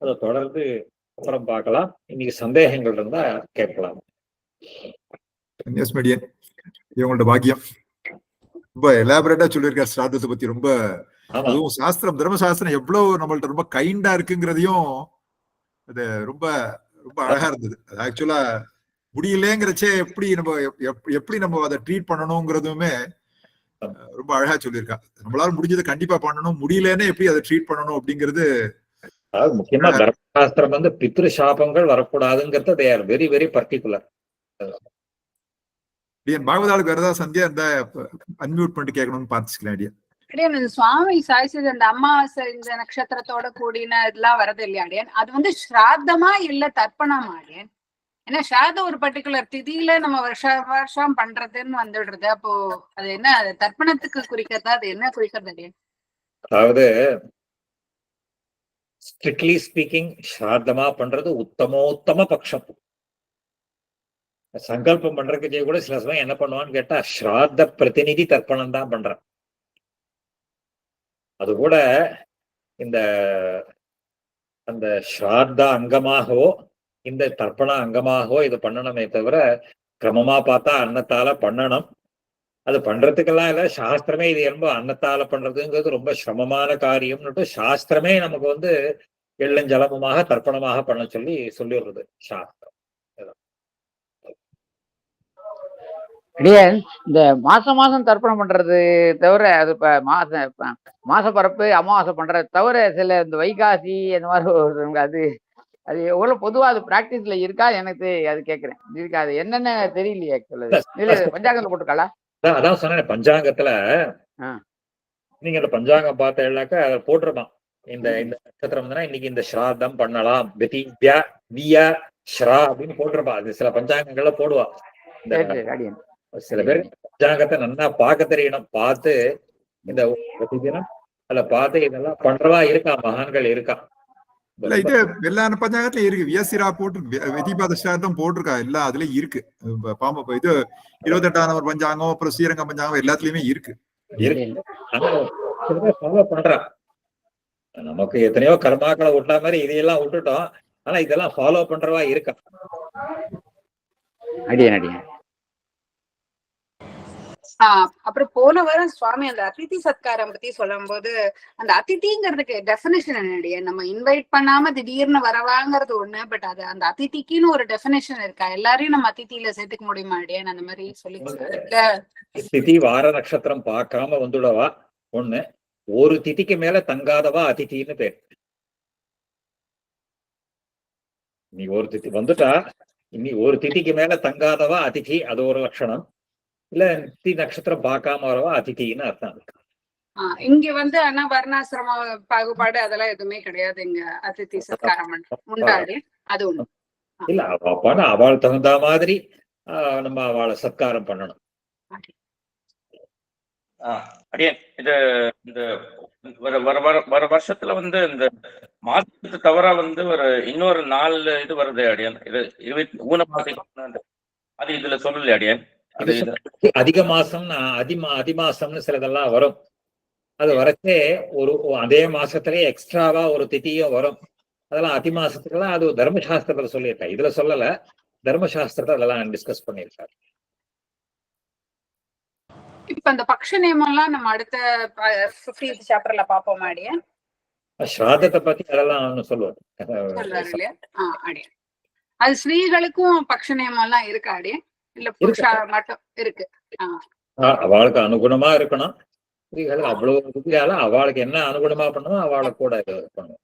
அதை தொடர்ந்து அப்புறம் பார்க்கலாம். இன்னைக்கு சந்தேகங்கள் இருந்தா கேட்கலாம். இவங்களோட பாக்கியம் ரொம்ப எலாபரேட்டா சொல்லியிருக்காரு ஸ்ராத்தத்தை பத்தி. ரொம்ப அதுவும் சாஸ்திரம், தர்மசாஸ்திரம் எவ்வளவு நம்மள்ட்ட ரொம்ப கைண்டா இருக்குங்கிறதையும் அது ரொம்ப ரொம்ப அழகா இருந்தது. அது ஆக்சுவலா முடியலங்கிறச்சே எப்படி நம்ம அதை ட்ரீட் பண்ணணுங்கிறதுமே ரொம்ப அழகா சொல்லியிருக்கா. நம்மளால முடிஞ்சதை கண்டிப்பா பண்ணணும், முடியலன்னு எப்படி அதை ட்ரீட் பண்ணணும் அப்படிங்கிறது. அதாவது முக்கியமா தர்மசாஸ்திரம் வந்து பித்ரு சாபங்கள் வரக்கூடாதுங்கிறது they are very very particular. பாகவதாளுக்கு வேற ஏதாவது சந்தியா இந்த அன்மியூட் பண்ணிட்டு கேட்கணும்னு பார்த்துக்கலாம். சுவாமி சாய்ச்சது அந்த அமாவாசை இந்த நட்சத்திரத்தோட கூடின இதெல்லாம் வரது இல்லையா அடியன், அது வந்து ஸ்ராத்தமா இல்ல தர்ப்பணமா அடியன்? ஏன்னா ஸ்ராத்தம் ஒரு பர்டிகுலர் திதியில நம்ம வருஷம் பண்றதுன்னு வந்துடுறது. அப்போ அது என்ன, அது தர்ப்பணத்துக்கு குறிக்கிறதா, அது என்ன குறிக்கிறது அடியன்? அதாவது ஸ்ட்ரிக்ட்லி ஸ்பீக்கிங் ஸ்ராத்தமா பண்றது உத்தமோத்தம பட்சம். சங்கல்பம் பண்றதுக்கு கூட சில சமயம் என்ன பண்ணுவான்னு கேட்டா ஸ்ராத்த பிரதிநிதி தர்ப்பணம் தான் பண்றான். அது கூட இந்த அந்த ஸ்ராத்த அங்கமாகவோ இந்த தர்ப்பண அங்கமாகவோ இது பண்ணணுமே தவிர கிரமமா பார்த்தா அன்னத்தால பண்ணணும். அது பண்றதுக்கெல்லாம் இல்ல, சாஸ்திரமே இது ரொம்ப அன்னத்தால பண்றதுங்கிறது ரொம்ப சிரமமான காரியம்னுட்டு சாஸ்திரமே நமக்கு வந்து எள்ளஞ்சலமுமாக தர்ப்பணமாக பண்ண சொல்லிடுறது சாஸ்திரம். இந்த மாசம் தர்ப்பணம் பண்றது தவிர அது இப்ப மாச பரப்பு அமாவாசை பண்றது தவிர சில இந்த வைகாசி அந்த மாதிரி அது அது எவ்வளவு பொதுவா அது பிராக்டிஸ்ல இருக்கா எனக்கு அது கேக்குறேன். இருக்கா அது என்னன்னு தெரியலையே பஞ்சாங்கத்துல போட்டுருக்காளா? அதான் சொன்னேன் பஞ்சாங்கத்துல நீங்க அந்த பஞ்சாங்கம் பார்த்தேன்னாக்கா அதை போட்டிருப்பான். இந்த நட்சத்திரம் இன்னைக்கு இந்த ஸ்ராத்தம் பண்ணலாம் அப்படின்னு போட்டிருப்பான். அது சில பஞ்சாங்கங்கள்ல போடுவா. சில பேர் பஞ்சாங்கத்தை நல்லா பார்க்க தெரியணும். பார்த்து இந்த தினம் அதுல பார்த்து இதெல்லாம் பண்றவா இருக்கா, மகான்கள் இருக்கா. இல்ல இது எல்லா பஞ்சாங்கத்திலயும் இருக்கு. வியசிரா போட்டு வெதிபாத ஸ்ராத்தம் போட்டிருக்கா. எல்லாம் அதுலயும் இருக்கு. பாம்பு இது 28ஆம் நம்பர் பஞ்சாங்கம் அப்புறம் ஸ்ரீரங்கம் பஞ்சாங்கம் எல்லாத்துலயுமே இருக்கு. பண்றான். நமக்கு எத்தனையோ கர்மாக்களை விட்டா மாதிரி இதையெல்லாம் விட்டுட்டோம். ஆனா இதெல்லாம் ஃபாலோ பண்றவா இருக்கா. அப்புறம் போன வாரம் சுவாமி அந்த அதிதி சத்காரம் பத்தி சொல்லும் போது அந்த அதிதிங்கிறதுக்கு டெபினிஷன் என்னடி? நம்ம இன்வைட் பண்ணாம திடீர்னு வரவாங்கிறது ஒண்ணு, பட் அது அந்த அதிதிக்குன்னு ஒரு டெபினிஷன் இருக்கா? எல்லாரையும் நம்ம அதிதியில சேர்த்துக்க முடியுமா? அந்த மாதிரி சொல்லி திதி வார நட்சத்திரம் பார்க்காம வந்துடவா ஒண்ணு. ஒரு திதிக்கு மேல தங்காதவா அதிதின்னு பேர். நீ ஒரு திதி வந்துட்டா இனி ஒரு திதிக்கு மேல தங்காதவா அதிதி, அது ஒரு லட்சணம். இல்ல திதி நட்சத்திரம் பார்க்காம வரவா அதிதின்னு அர்த்தம் இருக்கு. இங்க ஆனா வர்ணாசிரம பாகுபாடு அதெல்லாம் எதுவுமே கிடையாது. இங்க அதிதி சத்காரம் உண்டாடி அது ஒண்ணு இல்ல. அவள் தகுந்த மாதிரி நம்ம அவளை சத்காரம் பண்ணணும். அடியேன் இது இந்த வர வருஷத்துல இந்த மாதத்துக்கு தவிர ஒரு இன்னொரு 4 இது வருது அடியன். இது ஊனப்பாதை அது இதுல சொல்லல அடியன். அதிக மாசம் அதிமாசம்னு சிலதெல்லாம் வரும். அது வரச்சே அதே மாசத்திலே எக்ஸ்ட்ராவா ஒரு திதியும் வரும். அதெல்லாம் அதிமாசத்துக்கெல்லாம் அது தர்மசாஸ்திரத்துல சொல்லியிருக்கேன். இதுல சொல்லல. தர்மசாஸ்திரத்தை அதெல்லாம் டிஸ்கஸ் பண்ணியிருக்காரு. இப்ப அந்த பக்ஷ நியமம் எல்லாம் நம்ம அடுத்த 15th சாப்டர்ல பாப்போம். ஸ்ராதத்தை பத்தி அதெல்லாம் சொல்லுவோம். அது ஸ்ரீகளுக்கும் பக்ஷ நியமம் எல்லாம் இருக்கா? இல்ல புருஷா மட்டும் இருக்கு? அவளுக்கு அனுகுணமா இருக்கணும். ஸ்ரீகளுக்கு அவ்வளவு அவளுக்கு என்ன அனுகுணமா பண்ணணும் அவளை கூட பண்ணுவோம்.